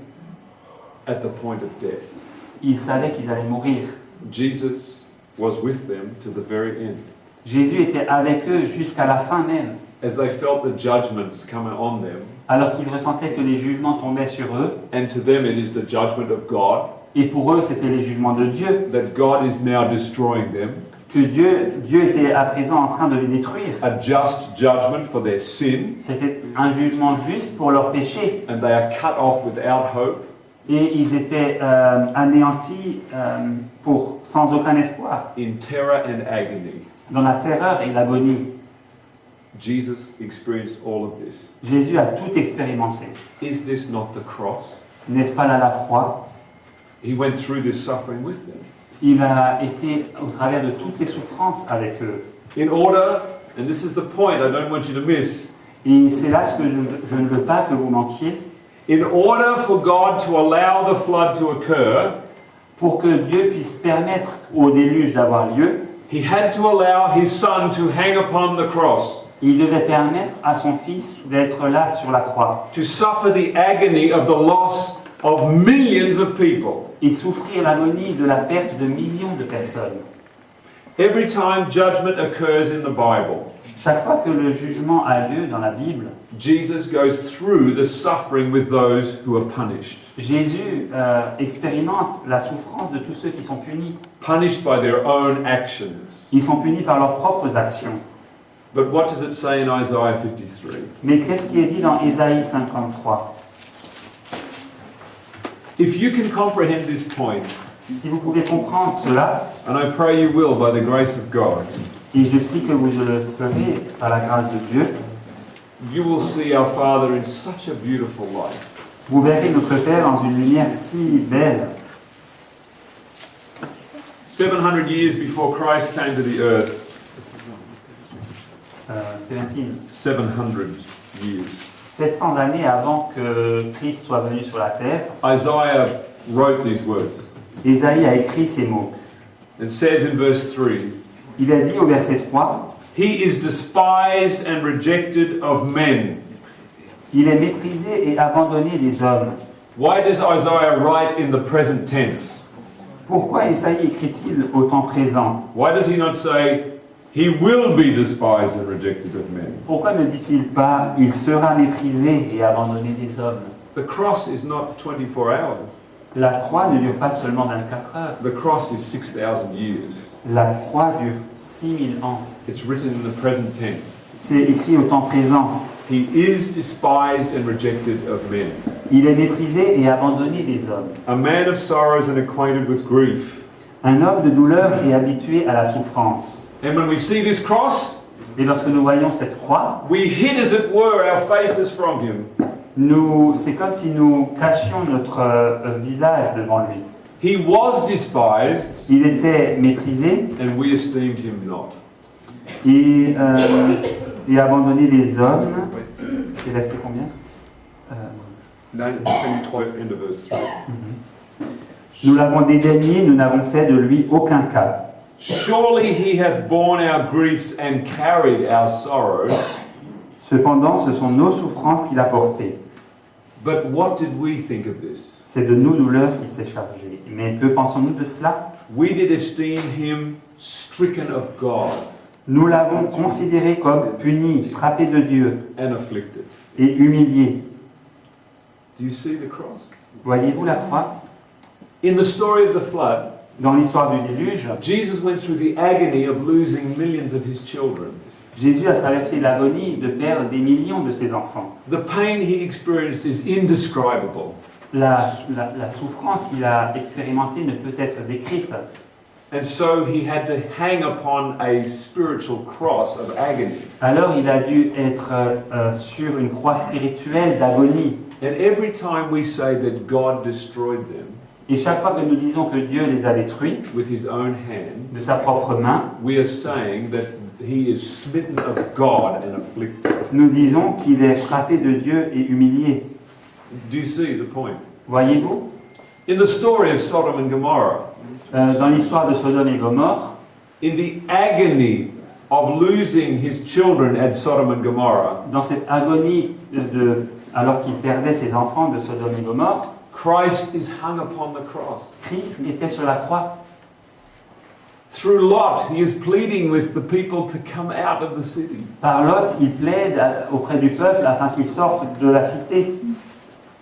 Speaker 1: at the point of death.
Speaker 2: Ils savaient qu'ils allaient mourir.
Speaker 1: Jesus was with them to the very end.
Speaker 2: Jésus était avec eux jusqu'à la fin même,
Speaker 1: As they felt the judgments coming on them,
Speaker 2: alors qu'ils ressentaient que les jugements tombaient sur eux,
Speaker 1: and to them it is the judgment of God,
Speaker 2: et pour eux c'était les jugements de Dieu,
Speaker 1: that God is now destroying them,
Speaker 2: que Dieu était à présent en train de les détruire.
Speaker 1: a just judgment for their sin,
Speaker 2: C'était un jugement juste pour leurs péchés,
Speaker 1: and they are cut off without hope.
Speaker 2: et ils étaient anéantis sans aucun espoir,
Speaker 1: In terror and agony,
Speaker 2: dans la terreur et l'agonie.
Speaker 1: Jesus experienced all of this.
Speaker 2: Jésus a tout expérimenté.
Speaker 1: Is this not the cross?
Speaker 2: N'est-ce pas là la croix?
Speaker 1: He went through this suffering with them.
Speaker 2: Il a été au travers de toutes ces souffrances avec eux.
Speaker 1: In order, and this is the point I don't want you to miss,
Speaker 2: Et c'est là ce que je ne veux pas que vous manquiez.
Speaker 1: in order for God to allow the flood to occur,
Speaker 2: Pour que Dieu puisse permettre au déluge d'avoir lieu,
Speaker 1: He had to allow His Son to hang upon the cross,
Speaker 2: il devait permettre à son Fils d'être là sur la croix
Speaker 1: to suffer the agony of the loss of millions of people.
Speaker 2: et souffrir l'agonie de la perte de millions de personnes.
Speaker 1: Every time judgment occurs in the Bible,
Speaker 2: Chaque fois que le jugement a lieu dans la Bible,
Speaker 1: Jesus goes through the suffering with those who are punished.
Speaker 2: Jésus expérimente la souffrance de tous ceux qui sont punis.
Speaker 1: Punished by their own actions.
Speaker 2: Ils sont punis par leurs propres actions.
Speaker 1: But what does it say in Isaiah 53?
Speaker 2: Mais qu'est-ce qui est dit dans Ésaïe 53?
Speaker 1: If you can comprehend this point,
Speaker 2: Si vous pouvez comprendre cela,
Speaker 1: and I pray you will by the grace of God,
Speaker 2: et je prie que vous le ferez par la grâce de Dieu,
Speaker 1: you will see our Father in such a beautiful light.
Speaker 2: vous verrez notre Père dans une lumière si belle.
Speaker 1: 700 years before Christ came to the earth,
Speaker 2: 17.
Speaker 1: 700 years,
Speaker 2: 700 années avant que Christ soit venu sur la terre,
Speaker 1: Isaiah wrote these words.
Speaker 2: Ésaïe a écrit ces mots.
Speaker 1: It says in verse 3,
Speaker 2: Il a dit au verset 3,
Speaker 1: He is despised and rejected of men.
Speaker 2: il est méprisé et abandonné des hommes.
Speaker 1: Why does Isaiah write in the present tense?
Speaker 2: Pourquoi Ésaïe écrit-il au temps présent?
Speaker 1: Why does he not say, He will be despised and rejected of men?
Speaker 2: Pourquoi ne dit-il pas, il sera méprisé et abandonné des hommes?
Speaker 1: The cross is not 24 hours.
Speaker 2: La croix ne dure pas seulement 24 heures.
Speaker 1: The cross is 6,000 years.
Speaker 2: La croix dure 6000 ans.
Speaker 1: It's written in the present tense.
Speaker 2: C'est écrit au temps présent.
Speaker 1: He is despised and rejected of men.
Speaker 2: Il est méprisé et abandonné des hommes.
Speaker 1: A man of sorrows and acquainted with grief.
Speaker 2: Un homme de douleur et habitué à la souffrance.
Speaker 1: And when we see this cross,
Speaker 2: Et lorsque nous voyons cette croix,
Speaker 1: we hid, as it were, our faces from him.
Speaker 2: c'est comme si nous cachions notre visage devant lui.
Speaker 1: He was despised,
Speaker 2: Il était méprisé
Speaker 1: and we esteemed him not.
Speaker 2: et abandonné des hommes. C'est verset combien?
Speaker 1: End of verse 3.
Speaker 2: Nous l'avons dédaigné, nous n'avons fait de lui aucun cas.
Speaker 1: Surely he hath borne our griefs and carried our sorrows.
Speaker 2: Cependant, ce sont nos souffrances qu'il a portées.
Speaker 1: But what did we think of this?
Speaker 2: C'est de nos douleurs qu'il s'est chargé. Mais que pensons-nous de cela?
Speaker 1: We did esteem him stricken of God
Speaker 2: Nous l'avons considéré comme puni, frappé de Dieu
Speaker 1: and afflicted.
Speaker 2: et humilié.
Speaker 1: Do you see the cross?
Speaker 2: Voyez-vous la croix?
Speaker 1: In the story of the flood,
Speaker 2: Dans l'histoire du déluge,
Speaker 1: Jesus went through the agony of losing millions of his children.
Speaker 2: Jésus a traversé l'agonie de perdre des millions de ses enfants.
Speaker 1: The pain he experienced is indescribable.
Speaker 2: La souffrance qu'il a expérimentée ne peut être décrite.
Speaker 1: And so he had to hang upon a spiritual cross of agony.
Speaker 2: Alors il a dû être sur une croix spirituelle d'agonie.
Speaker 1: And every time we say that God destroyed them
Speaker 2: Et chaque fois que nous disons que Dieu les a détruits
Speaker 1: with his own hand,
Speaker 2: de sa propre main,
Speaker 1: we are saying that he is smitten of God and afflicted.
Speaker 2: Nous disons qu'il est frappé de Dieu et humilié.
Speaker 1: Do you see the point?
Speaker 2: Voyez-vous?
Speaker 1: In the story of Sodom and Gomorrah,
Speaker 2: Dans l'histoire de Sodome et Gomorrhe,
Speaker 1: in the agony of losing his children at Sodom and Gomorrah,
Speaker 2: dans cette agonie alors qu'il perdait ses enfants de Sodome et Gomorrhe,
Speaker 1: Christ is hung upon the cross.
Speaker 2: Christ était sur la croix.
Speaker 1: Through Lot, he is pleading with the people to come out of the city.
Speaker 2: Par Lot, il plaide auprès du peuple afin qu'ils sortent de la cité,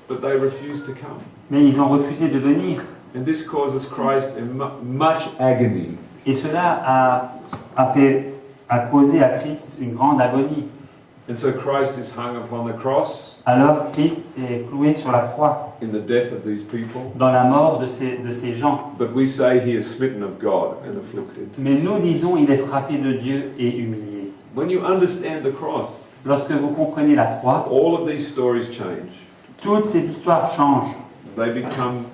Speaker 1: But they refuse to come.
Speaker 2: mais ils ont refusé de venir.
Speaker 1: And this causes Christ much agony.
Speaker 2: Et cela a causé à Christ une grande agonie.
Speaker 1: And so Christ is hung upon the cross
Speaker 2: Alors Christ est cloué sur la croix
Speaker 1: in the death of these people.
Speaker 2: dans la mort de ces gens.
Speaker 1: But we say he is smitten of God and afflicted.
Speaker 2: Mais nous disons il est frappé de Dieu et humilié.
Speaker 1: When you understand the cross,
Speaker 2: Lorsque vous comprenez la croix,
Speaker 1: all of these stories change.
Speaker 2: toutes ces histoires changent.
Speaker 1: They become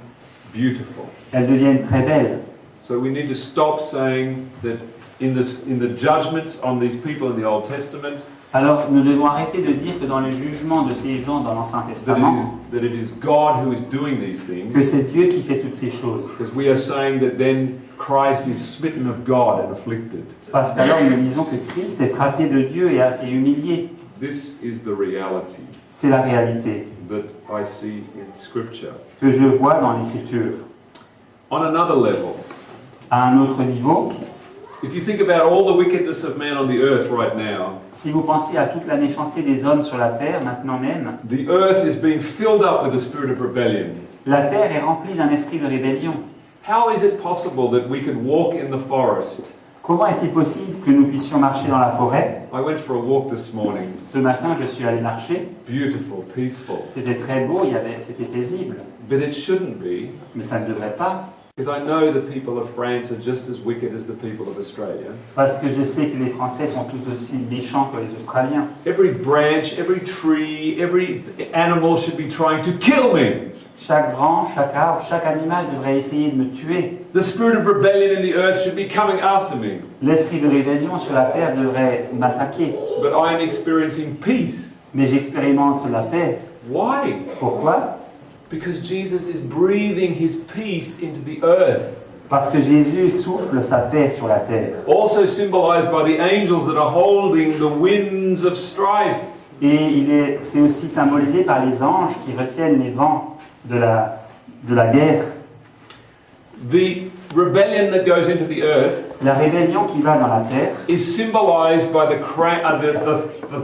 Speaker 1: beautiful.
Speaker 2: Elles deviennent très belles.
Speaker 1: So we need to stop saying that in the judgments on these people in the Old Testament,
Speaker 2: Alors nous devons arrêter de dire que dans le jugement de ces gens dans l'Ancien Testament,
Speaker 1: that it is God who is doing these
Speaker 2: que
Speaker 1: things,
Speaker 2: c'est Dieu qui fait toutes ces choses.
Speaker 1: because we are saying that then Christ is smitten of God and afflicted.
Speaker 2: Parce qu'alors nous disons que Christ est frappé de Dieu et humilié.
Speaker 1: This is the reality
Speaker 2: C'est la réalité
Speaker 1: that I see in Scripture.
Speaker 2: que je vois dans l'Écriture.
Speaker 1: On another level,
Speaker 2: À un autre niveau,
Speaker 1: if you think about all the wickedness of man on the earth right now,
Speaker 2: si vous pensez à toute la méchanceté des hommes sur la terre maintenant même,
Speaker 1: the earth is being filled up with a spirit of rebellion.
Speaker 2: la terre est remplie d'un esprit de rébellion.
Speaker 1: How is it possible that we could walk in the forest?
Speaker 2: Comment est-il possible que nous puissions marcher dans la forêt?
Speaker 1: I went for a walk this morning.
Speaker 2: Ce matin, je suis allé marcher.
Speaker 1: Beautiful, peaceful.
Speaker 2: C'était très beau, c'était paisible.
Speaker 1: But it shouldn't be,
Speaker 2: Mais ça ne devrait pas,
Speaker 1: because I know the people of France are just as wicked as the people of Australia.
Speaker 2: parce que je sais que les Français sont tout aussi méchants que les Australiens.
Speaker 1: Every branch, every tree, every animal should be trying to kill me.
Speaker 2: Chaque branche, chaque arbre, chaque animal devrait essayer de me tuer.
Speaker 1: The spirit of rebellion in the earth should be coming after me.
Speaker 2: L'esprit de rébellion sur la terre devrait m'attaquer.
Speaker 1: But I am experiencing peace.
Speaker 2: Mais j'expérimente la paix.
Speaker 1: Why?
Speaker 2: Pourquoi?
Speaker 1: Because Jesus is breathing his peace into the earth.
Speaker 2: Parce que Jésus souffle sa paix sur la terre.
Speaker 1: Also symbolized by the angels that are holding the winds of strife.
Speaker 2: Et c'est aussi symbolisé par les anges qui retiennent les vents de la guerre.
Speaker 1: The rebellion that goes into the earth
Speaker 2: La rébellion qui va dans la terre
Speaker 1: is symbolized by the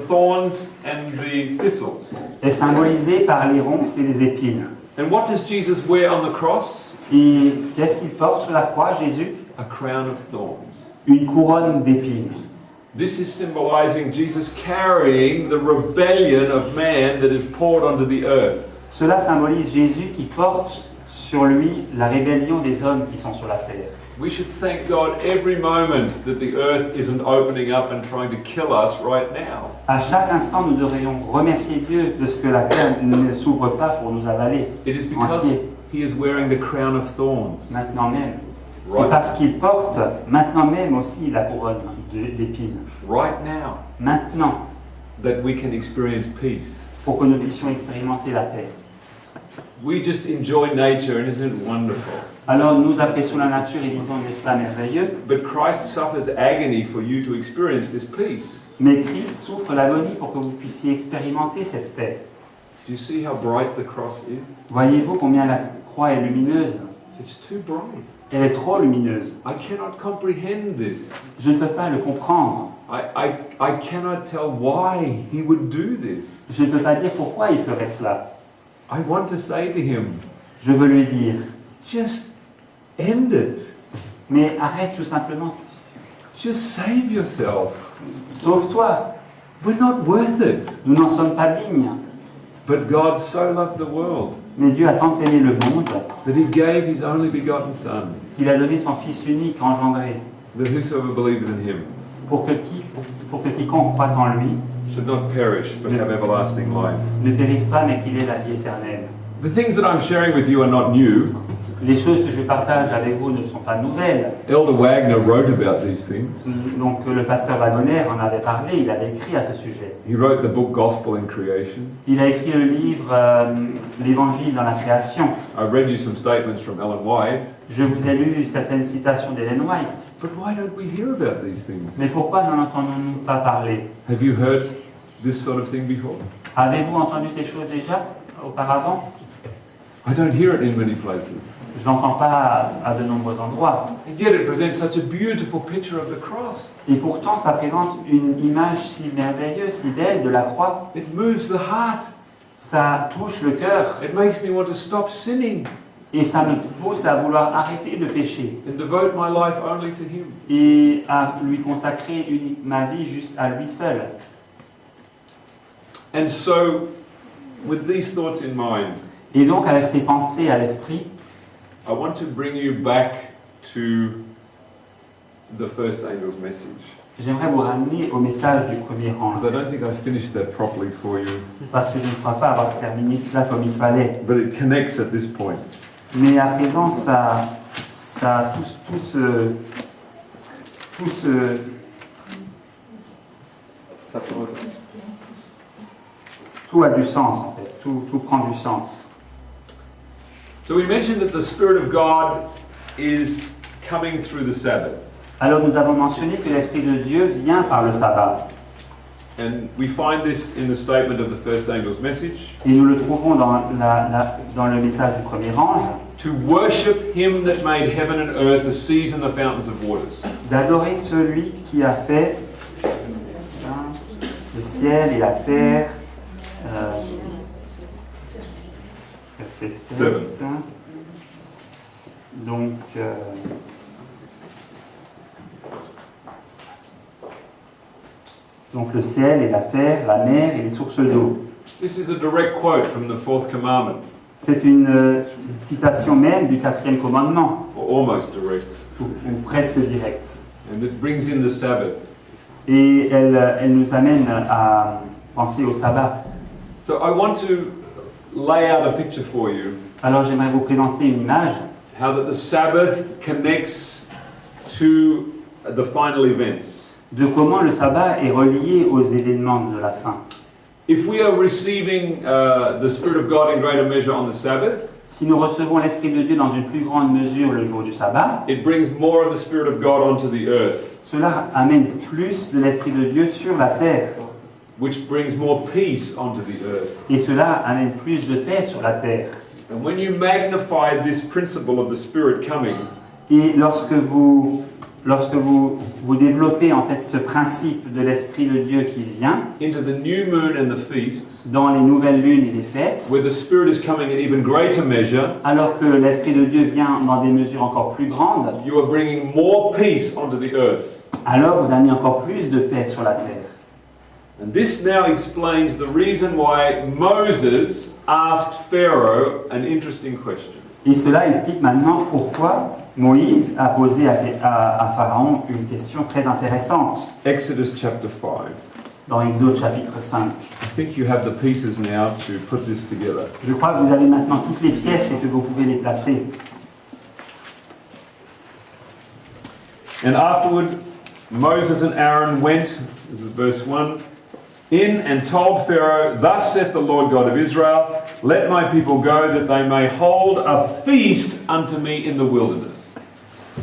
Speaker 1: thorns and the thistles.
Speaker 2: est symbolisée par les ronces et les épines.
Speaker 1: And what does Jesus wear on the cross?
Speaker 2: Et qu'est-ce qu'il porte sur la croix, Jésus?
Speaker 1: A crown of thorns.
Speaker 2: Une couronne d'épines.
Speaker 1: This is symbolizing Jesus carrying the rebellion of man that is poured onto the earth.
Speaker 2: Cela symbolise Jésus qui porte sur lui la rébellion des hommes qui sont sur la terre.
Speaker 1: We should thank God every moment that the earth isn't opening up and trying to kill us right now.
Speaker 2: À chaque instant, nous devrions remercier Dieu de ce que la terre ne s'ouvre pas pour nous avaler.
Speaker 1: It is because
Speaker 2: Entier.
Speaker 1: he is wearing the crown of thorns.
Speaker 2: Maintenant même. C'est
Speaker 1: Right.
Speaker 2: parce qu'il porte maintenant même aussi la couronne d'épines.
Speaker 1: Right now,
Speaker 2: Maintenant,
Speaker 1: that we can experience peace.
Speaker 2: pour que nous puissions expérimenter la paix.
Speaker 1: We just enjoy nature, and isn't it wonderful?
Speaker 2: Alors nous apprécions la nature et disons, n'est-ce pas merveilleux?
Speaker 1: But Christ suffers agony for you to experience this peace.
Speaker 2: Mais Christ souffre l'agonie pour que vous puissiez expérimenter cette paix.
Speaker 1: Do you see how bright the cross is?
Speaker 2: Voyez-vous combien la croix est lumineuse?
Speaker 1: It's too bright.
Speaker 2: Elle est trop lumineuse.
Speaker 1: I cannot comprehend this.
Speaker 2: Je ne peux pas le comprendre.
Speaker 1: I cannot tell why he would do this.
Speaker 2: Je ne peux pas dire pourquoi il ferait cela.
Speaker 1: I want to say to him,
Speaker 2: Je veux lui dire,
Speaker 1: just end it.
Speaker 2: mais arrête tout simplement.
Speaker 1: Just save yourself.
Speaker 2: Sauve-toi.
Speaker 1: We're not worth it.
Speaker 2: Nous n'en sommes pas dignes.
Speaker 1: But God so loved the world
Speaker 2: Mais Dieu a tant aimé le monde
Speaker 1: that he gave his only begotten Son,
Speaker 2: qu'il a donné son Fils unique engendré
Speaker 1: that whosoever believeth in him
Speaker 2: pour que quiconque croit en lui
Speaker 1: should not perish but have everlasting life.
Speaker 2: ne périsse pas mais qu'il ait la vie éternelle.
Speaker 1: The things that I'm sharing with you are not new.
Speaker 2: Les choses que je partage avec vous ne sont pas nouvelles.
Speaker 1: Elder Wagner wrote about these things.
Speaker 2: Donc le pasteur Wagoner en avait parlé, il avait écrit à ce sujet.
Speaker 1: He wrote the book Gospel in Creation.
Speaker 2: Il a écrit le livre L'Évangile dans la création.
Speaker 1: I read you some statements from Ellen White.
Speaker 2: Je vous ai lu certaines citations d'Ellen White.
Speaker 1: But why don't we hear about these things?
Speaker 2: Mais pourquoi n'en entendons-nous pas parler?
Speaker 1: Have you heard this sort of thing before?
Speaker 2: Avez-vous entendu ces choses déjà auparavant?
Speaker 1: I don't hear it in many places.
Speaker 2: Je n'entends pas à de nombreux endroits.
Speaker 1: And yet it presents such a beautiful picture of the cross.
Speaker 2: Et pourtant, ça présente une image si merveilleuse, si belle de la croix.
Speaker 1: It moves the heart.
Speaker 2: Ça touche le cœur
Speaker 1: It makes me want to stop sinning
Speaker 2: et ça me pousse à vouloir arrêter de pécher
Speaker 1: and devote my life only to Him.
Speaker 2: et à lui consacrer ma vie juste à lui seul.
Speaker 1: And so, with these thoughts in mind,
Speaker 2: Et donc, avec ces pensées à l'esprit,
Speaker 1: I want to bring you back to the first angel's message.
Speaker 2: j'aimerais vous ramener au message du premier ange.
Speaker 1: Because I don't think I finished that properly for you.
Speaker 2: Parce que je ne crois pas avoir terminé cela comme il fallait.
Speaker 1: But it connects at this point.
Speaker 2: Mais à présent, tout a du sens en fait, tout prend du sens.
Speaker 1: So we mentioned that the Spirit of God is coming through the Sabbath.
Speaker 2: Alors nous avons mentionné que l'Esprit de Dieu vient par le sabbat.
Speaker 1: And we find this in the statement of the first angel's message.
Speaker 2: Et nous le trouvons dans le message du premier ange.
Speaker 1: To worship Him that made heaven and earth, the seas and the fountains of waters.
Speaker 2: D'adorer celui qui a fait le ciel et la terre. Verset 7. Donc, le ciel et la terre, la mer et les sources d'eau.
Speaker 1: This is a direct quote from the fourth commandment,
Speaker 2: C'est une citation même du quatrième commandement,
Speaker 1: or almost direct.
Speaker 2: ou presque directe.
Speaker 1: And it brings in the Sabbath.
Speaker 2: Et elle nous amène à penser au sabbat.
Speaker 1: So I want to lay out a picture for you,
Speaker 2: Alors j'aimerais vous présenter une image,
Speaker 1: how that the Sabbath connects to the final events.
Speaker 2: de comment le sabbat est relié aux événements de la fin.
Speaker 1: If we are receiving the Spirit of God in greater measure on the Sabbath,
Speaker 2: Si nous recevons l'Esprit de Dieu dans une plus grande mesure le jour du sabbat,
Speaker 1: it brings more of the Spirit of God onto the earth,
Speaker 2: cela amène plus de l'Esprit de Dieu sur la terre.
Speaker 1: which brings more peace onto the earth.
Speaker 2: Et cela amène plus de paix sur la terre.
Speaker 1: And when you magnify this principle of the Spirit coming,
Speaker 2: Et lorsque vous développez en fait ce principe de l'Esprit de Dieu qui vient
Speaker 1: into the new moon and the feasts,
Speaker 2: dans les nouvelles lunes et les fêtes,
Speaker 1: where the Spirit is coming in even greater measure,
Speaker 2: alors que l'Esprit de Dieu vient dans des mesures encore plus grandes,
Speaker 1: you are bringing more peace onto the earth.
Speaker 2: alors vous amenez encore plus de paix sur la terre.
Speaker 1: And this now explains the reason why Moses asked Pharaoh an interesting question.
Speaker 2: Et cela explique maintenant pourquoi Moïse a posé à Pharaon une question très intéressante
Speaker 1: Exodus chapter 5.
Speaker 2: dans Exode chapitre 5.
Speaker 1: I think you have the pieces now to put this together.
Speaker 2: Je crois que vous avez maintenant toutes les pièces et que vous pouvez les placer.
Speaker 1: And afterward, Moses and Aaron went, this is verse 1, in and told Pharaoh, Thus saith the Lord God of Israel, Let my people go, that they may hold a feast unto me in the wilderness.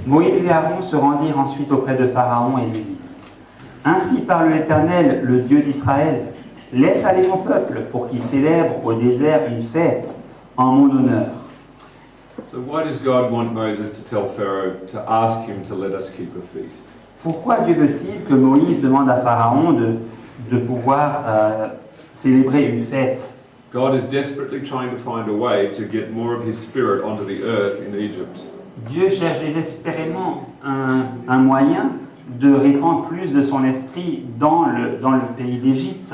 Speaker 2: Moïse et Aaron se rendirent ensuite auprès de Pharaon et lui dirent, Ainsi parle l'Éternel, le Dieu d'Israël, laisse aller mon peuple pour qu'il célèbre au désert une fête en mon honneur.
Speaker 1: So why does God want Moses to tell Pharaoh to ask him to let us keep a feast?
Speaker 2: Pourquoi Dieu veut-il que Moïse demande à Pharaon de pouvoir célébrer une fête?
Speaker 1: God is desperately trying to find a way to get more of his spirit onto the earth in Egypt.
Speaker 2: Dieu cherche désespérément un moyen de répandre plus de son esprit dans le pays d'Égypte.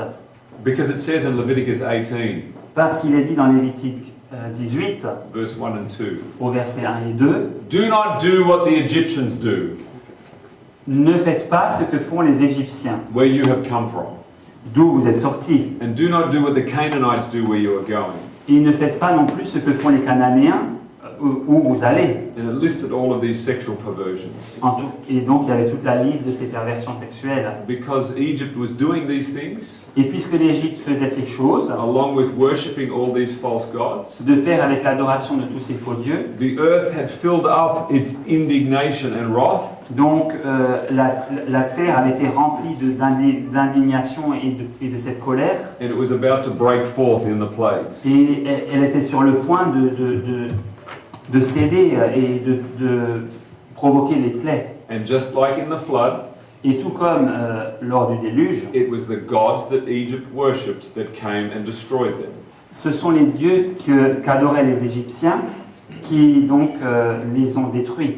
Speaker 1: Because it says in Leviticus 18,
Speaker 2: Parce qu'il est dit dans Lévitique 18,
Speaker 1: verse 1 and 2,
Speaker 2: au verset 1 et 2,
Speaker 1: Do not do what the Egyptians do,
Speaker 2: ne faites pas ce que font les Égyptiens,
Speaker 1: where you have come from.
Speaker 2: d'où vous êtes sortis.
Speaker 1: And do not do what the Canaanites do where you are going.
Speaker 2: Et ne faites pas non plus ce que font les Cananéens où vous allez.
Speaker 1: And it listed all of these sexual perversions.
Speaker 2: Et donc il y avait toute la liste de ces perversions sexuelles.
Speaker 1: Because Egypt was doing these things,
Speaker 2: Et puisque l'Égypte faisait ces choses,
Speaker 1: along with worshipping all these false gods,
Speaker 2: de pair avec l'adoration de tous ces faux dieux,
Speaker 1: the earth had filled up its indignation and wrath,
Speaker 2: donc la terre avait été remplie d'indignation et de cette colère,
Speaker 1: and it was about to break forth in the plagues.
Speaker 2: et elle était sur le point de céder et de provoquer les plaies.
Speaker 1: And just like in the flood,
Speaker 2: Et tout comme lors du déluge,
Speaker 1: it was the gods that Egypt worshipped that came and destroyed them.
Speaker 2: ce sont les dieux qu'adoraient les Égyptiens qui donc les ont détruits.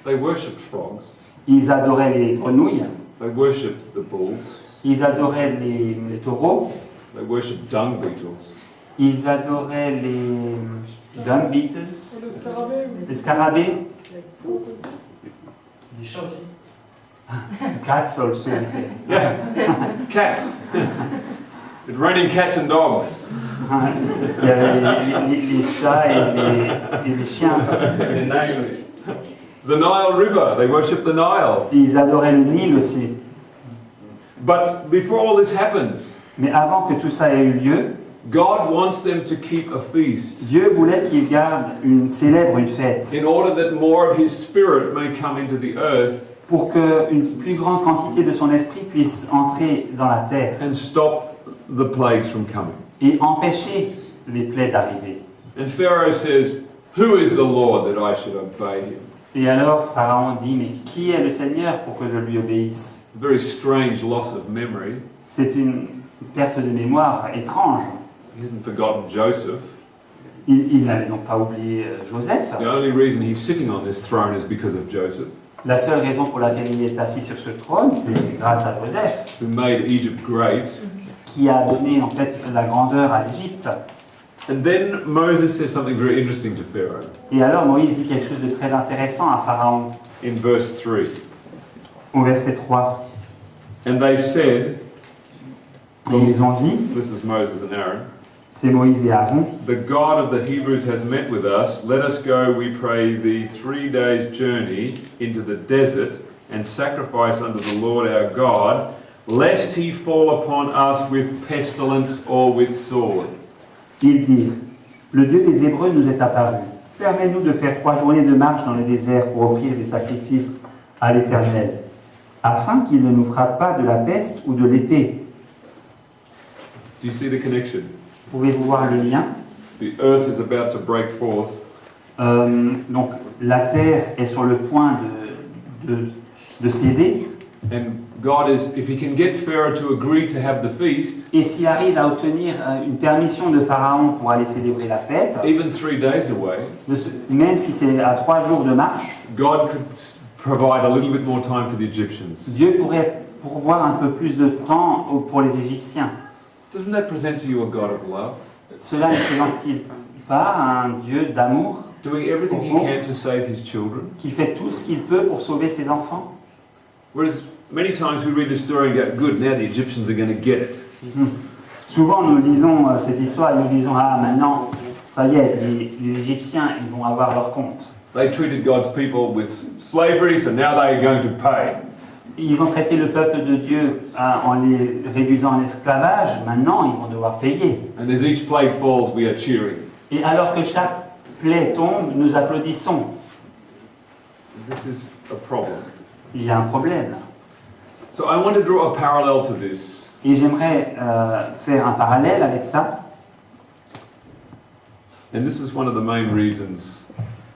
Speaker 1: They worshipped frogs,
Speaker 2: Ils adoraient les grenouilles,
Speaker 1: they worshipped the bulls,
Speaker 2: ils adoraient les taureaux,
Speaker 1: they worshipped dung beetles,
Speaker 2: ils adoraient les dung beetles, les scarabées,
Speaker 3: Les chantiers.
Speaker 2: cats also.
Speaker 1: yeah, cats. It's raining cats and dogs.
Speaker 2: Il y avait les chats et les chiens.
Speaker 3: Les nains.
Speaker 1: The Nile River, they worship the Nile.
Speaker 2: Ils adoraient le Nil aussi.
Speaker 1: But before all this happens,
Speaker 2: Mais avant que tout ça ait eu lieu,
Speaker 1: God wants them to keep a feast
Speaker 2: Dieu voulait qu'ils célèbrent une fête
Speaker 1: in order that more of His Spirit may come into the earth
Speaker 2: pour qu'une plus grande quantité de son esprit puisse entrer dans la terre
Speaker 1: and stop the plagues from coming.
Speaker 2: et empêcher les plaies d'arriver.
Speaker 1: And Pharaoh says, "Who is the Lord that I should obey him?"
Speaker 2: Et alors Pharaon dit, mais qui est le Seigneur pour que je lui obéisse?
Speaker 1: A very strange loss of memory.
Speaker 2: C'est une perte de mémoire étrange.
Speaker 1: He hadn't forgotten Joseph.
Speaker 2: Il n'avait donc pas oublié Joseph.
Speaker 1: The only reason he's sitting on this throne is because of Joseph,
Speaker 2: La seule raison pour laquelle il est assis sur ce trône, c'est grâce à Joseph,
Speaker 1: who made Egypt great.
Speaker 2: qui a donné en fait la grandeur à l'Égypte.
Speaker 1: And then Moses says something very interesting to Pharaoh
Speaker 2: Et alors Moïse dit quelque chose de très intéressant à Pharaon
Speaker 1: in verse 3.
Speaker 2: au verset 3.
Speaker 1: And they said,
Speaker 2: Et ils ont dit,
Speaker 1: this is Moses and Aaron,
Speaker 2: c'est Moïse et Aaron,
Speaker 1: "The God of the Hebrews has met with us. Let us go, we pray thee, 3 days' journey into the desert and sacrifice unto the Lord our God, lest he fall upon us with pestilence or with sword."
Speaker 2: ils dirent, le Dieu des Hébreux nous est apparu. Permets-nous de faire 3 journées de marche dans le désert pour offrir des sacrifices à l'Éternel, afin qu'il ne nous frappe pas de la peste ou de l'épée.
Speaker 1: Do you see the connection?
Speaker 2: Pouvez-vous voir le lien?
Speaker 1: The earth is about to break forth,
Speaker 2: Donc la terre est sur le point de céder.
Speaker 1: and God is, if he can get Pharaoh to agree to have the feast,
Speaker 2: Et s'il arrive à obtenir une permission de Pharaon pour aller célébrer la fête,
Speaker 1: even 3 days away,
Speaker 2: même si c'est à 3 jours de marche,
Speaker 1: God could provide a little bit more time for the Egyptians.
Speaker 2: Dieu pourrait pourvoir un peu plus de temps pour les Égyptiens.
Speaker 1: Doesn't that present to you a God of love?
Speaker 2: Cela ne présente-t-il pas un Dieu d'amour
Speaker 1: Doing everything he can to save his children?
Speaker 2: qui fait tout ce qu'il peut pour sauver ses enfants?
Speaker 1: Whereas many times we read this story and go, good, now the Egyptians are going to get it.
Speaker 2: Souvent nous lisons cette histoire et nous disons, ah maintenant, ça y est, les Égyptiens ils vont avoir leur compte.
Speaker 1: They treated God's people with slavery, so now they are going to pay.
Speaker 2: Ils ont traité le peuple de Dieu en les réduisant en esclavage, maintenant ils vont devoir payer.
Speaker 1: And as each plague falls, we are cheering.
Speaker 2: Et alors que chaque plaie tombe, nous applaudissons.
Speaker 1: This is a problem.
Speaker 2: Il y a un problème.
Speaker 1: So I want to draw a parallel to this.
Speaker 2: Et j'aimerais faire un parallèle avec ça.
Speaker 1: And this is one of the main reasons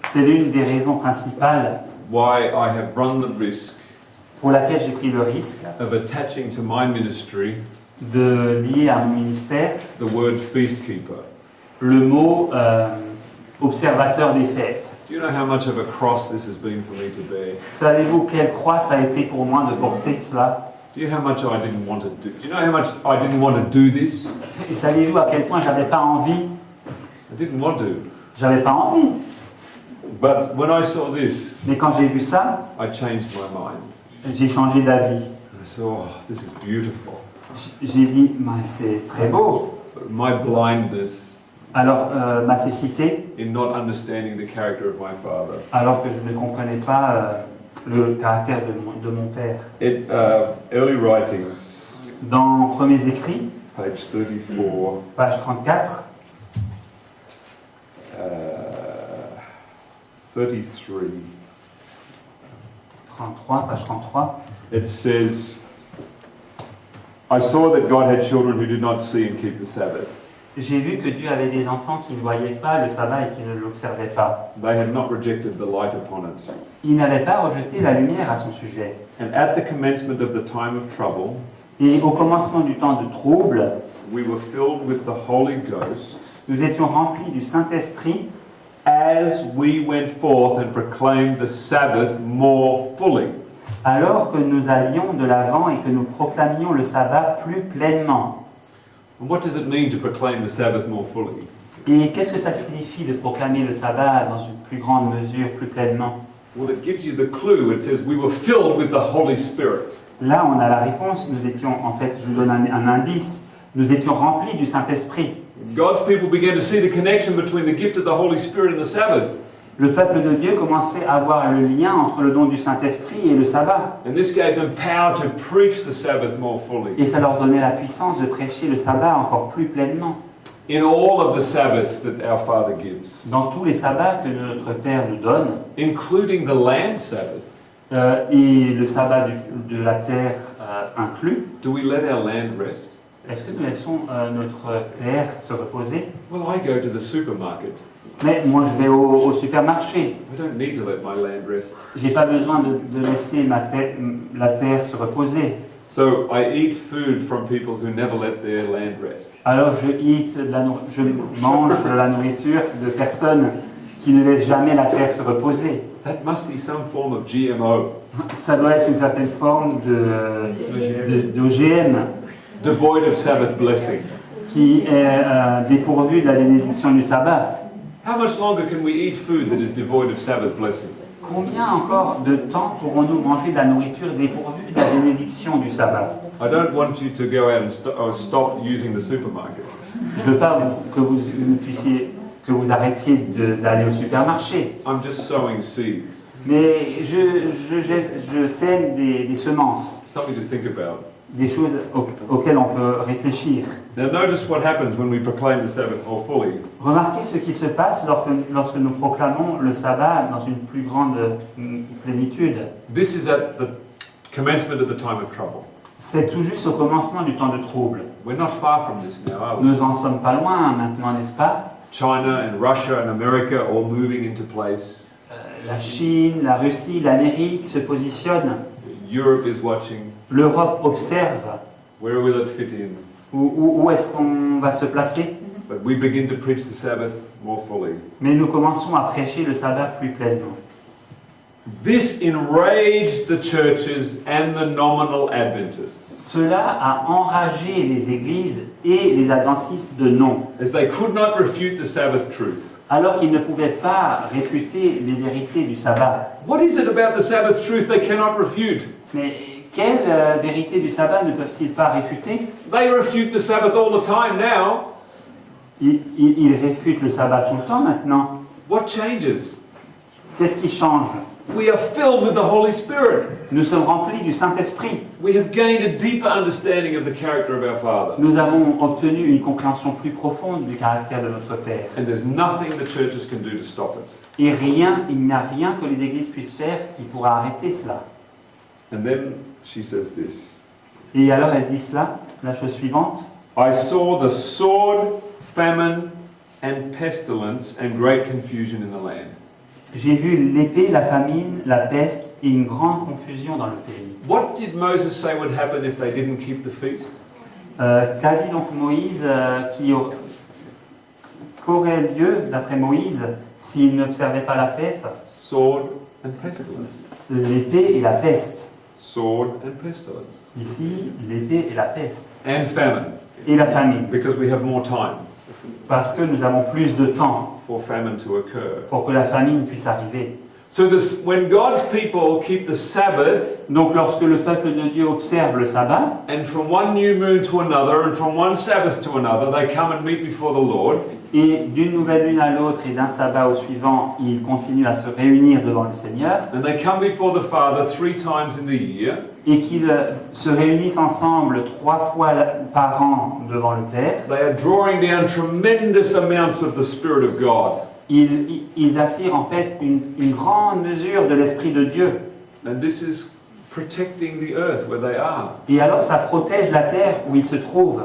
Speaker 2: C'est l'une des raisons principales
Speaker 1: why I have run the risk
Speaker 2: pour laquelle j'ai pris le risque
Speaker 1: of attaching to my ministry
Speaker 2: de lier à mon ministère
Speaker 1: the word feast keeper.
Speaker 2: le mot observateur des fêtes.
Speaker 1: Do you know how much of a cross this has been for me to bear?
Speaker 2: Savez-vous quelle croix ça a été pour moi de porter cela?
Speaker 1: Do you know how much I didn't want to do? Do you know how much I didn't want to do this?
Speaker 2: Et savez-vous à quel point j'avais pas envie?
Speaker 1: I didn't want to.
Speaker 2: J'avais pas envie.
Speaker 1: But when I saw this,
Speaker 2: Mais quand j'ai vu ça,
Speaker 1: I changed my mind.
Speaker 2: j'ai changé d'avis.
Speaker 1: I saw, oh, this is beautiful.
Speaker 2: J'ai dit, mais c'est très beau.
Speaker 1: My blindness
Speaker 2: Alors, ma cécité,
Speaker 1: in not understanding the character of my father.
Speaker 2: alors que je ne comprenais pas le caractère de mon père.
Speaker 1: Early writings,
Speaker 2: Dans Premiers Écrits,
Speaker 1: page 34,
Speaker 2: page 34,
Speaker 1: 33,
Speaker 2: 33, page 33,
Speaker 1: it says, I saw that God had children who did not see and keep the Sabbath.
Speaker 2: j'ai vu que Dieu avait des enfants qui ne voyaient pas le sabbat et qui ne l'observaient pas.
Speaker 1: They had not rejected the light upon it.
Speaker 2: Il n'avait pas rejeté la lumière à son sujet.
Speaker 1: And at the commencement of the time of trouble,
Speaker 2: Et au commencement du temps de trouble,
Speaker 1: we were filled with the Holy Ghost
Speaker 2: nous étions remplis du Saint-Esprit
Speaker 1: as we went forth and proclaimed the Sabbath more fully.
Speaker 2: alors que nous allions de l'avant et que nous proclamions le sabbat plus pleinement.
Speaker 1: And what does it mean to proclaim the Sabbath more fully?
Speaker 2: Et qu'est-ce que ça signifie de proclamer le sabbat dans une plus grande mesure, plus pleinement?
Speaker 1: Well, it gives you the clue. It says we were filled with the Holy Spirit.
Speaker 2: Là, on a la réponse. Nous étions, en fait, je vous donne un indice, nous étions remplis du Saint-Esprit.
Speaker 1: God's people began to see the connection between the gift of the Holy Spirit and the Sabbath.
Speaker 2: Le peuple de Dieu commençait à voir le lien entre le don du Saint-Esprit et le sabbat.
Speaker 1: And this gave them power to preach the Sabbath more fully.
Speaker 2: Et ça leur donnait la puissance de prêcher le sabbat encore plus pleinement.
Speaker 1: In all of the Sabbaths that our Father gives,
Speaker 2: Dans tous les sabbats que notre Père nous donne,
Speaker 1: including the land Sabbath,
Speaker 2: et le sabbat de la terre inclus,
Speaker 1: do we let our land rest?
Speaker 2: est-ce que nous laissons notre terre se reposer?
Speaker 1: Well, I go to the supermarket.
Speaker 2: Mais moi, je vais au supermarché.
Speaker 1: I don't need to let my land rest.
Speaker 2: J'ai pas besoin de laisser la terre se reposer.
Speaker 1: So I eat food from people who never let their land rest.
Speaker 2: Alors je mange de la nourriture de personnes qui ne laissent jamais la terre se reposer.
Speaker 1: That must be some form of GMO,
Speaker 2: Ça doit être une certaine forme d'OGM
Speaker 1: devoid of Sabbath blessing.
Speaker 2: qui est dépourvu de la bénédiction du sabbat.
Speaker 1: How much longer can we eat food that is devoid of Sabbath blessing?
Speaker 2: Combien encore de temps pourrons-nous manger de la nourriture dépourvue de la bénédiction du sabbat?
Speaker 1: I don't want you to go out and stop using the supermarket.
Speaker 2: Je ne veux pas que vous arrêtiez d'aller au supermarché.
Speaker 1: I'm just sowing seeds.
Speaker 2: Mais je sème des semences,
Speaker 1: Something to think about.
Speaker 2: des choses auxquelles on peut réfléchir.
Speaker 1: Now notice what happens when we proclaim the Sabbath more fully.
Speaker 2: Remarquez ce qu'il se passe lorsque nous proclamons le sabbat dans une plus grande plénitude.
Speaker 1: This is at the commencement of the time of trouble.
Speaker 2: C'est tout juste au commencement du temps de trouble.
Speaker 1: We're not far from this now, are we?
Speaker 2: Nous en sommes pas loin maintenant, n'est-ce pas?
Speaker 1: China and Russia and America all moving into place.
Speaker 2: La Chine, la Russie, l'Amérique se positionnent.
Speaker 1: Europe is watching.
Speaker 2: L'Europe observe.
Speaker 1: Where will it fit in?
Speaker 2: Où est-ce qu'on va se placer?
Speaker 1: But we begin to preach the Sabbath more fully.
Speaker 2: Mais nous commençons à prêcher le sabbat plus pleinement.
Speaker 1: This enraged the churches and the nominal Adventists,
Speaker 2: Cela a enragé les églises et les adventistes de nom,
Speaker 1: as they could not refute the Sabbath truth.
Speaker 2: alors qu'ils ne pouvaient pas réfuter les vérités du sabbat.
Speaker 1: What is it about the Sabbath truth they cannot refute?
Speaker 2: Mais quelles vérités du sabbat ne peuvent-ils pas réfuter?
Speaker 1: They refute the Sabbath all the time now.
Speaker 2: Ils réfutent le sabbat tout le temps maintenant.
Speaker 1: What changes?
Speaker 2: Qu'est-ce qui change?
Speaker 1: We are filled with the Holy Spirit.
Speaker 2: Nous sommes remplis du Saint-Esprit.
Speaker 1: We have gained a deeper understanding of the character of our Father.
Speaker 2: Nous avons obtenu une compréhension plus profonde du caractère de notre Père.
Speaker 1: And there's nothing the churches can do to stop it.
Speaker 2: Et il n'y a rien que les églises puissent faire qui pourra arrêter cela.
Speaker 1: And then she says this.
Speaker 2: Et alors elle dit cela, la chose suivante.
Speaker 1: I saw the sword, famine, and pestilence, and great confusion in the land.
Speaker 2: J'ai vu l'épée, la famine, la peste et une grande confusion dans le pays.
Speaker 1: What did Moses say would happen if they didn't keep the feast?
Speaker 2: Qu'a dit donc Moïse qu'aurait lieu, d'après Moïse, s'il n'observait pas la fête?
Speaker 1: Sword and pestilence.
Speaker 2: L'épée et la peste.
Speaker 1: Sword and pestilence.
Speaker 2: Ici, l'épée et la peste.
Speaker 1: And famine,
Speaker 2: Et la famine.
Speaker 1: because we have more time
Speaker 2: Parce que nous avons plus de temps
Speaker 1: for famine to occur.
Speaker 2: pour que la famine puisse arriver.
Speaker 1: So when God's people keep the Sabbath,
Speaker 2: Donc lorsque le peuple de Dieu observe le sabbat,
Speaker 1: and from one new moon to another, and from one Sabbath to another, they come and meet before the Lord,
Speaker 2: Et d'une nouvelle lune à l'autre et d'un sabbat au suivant, ils continuent à se réunir devant le Seigneur
Speaker 1: And they come before the Father 3 times in the year.
Speaker 2: et qu'ils se réunissent ensemble 3 fois par an devant le Père.
Speaker 1: They are drawing down tremendous amounts of the Spirit of God.
Speaker 2: Ils attirent en fait une grande mesure de l'Esprit de Dieu.
Speaker 1: And this is protecting the earth where they are.
Speaker 2: Et alors ça protège la terre où ils se trouvent.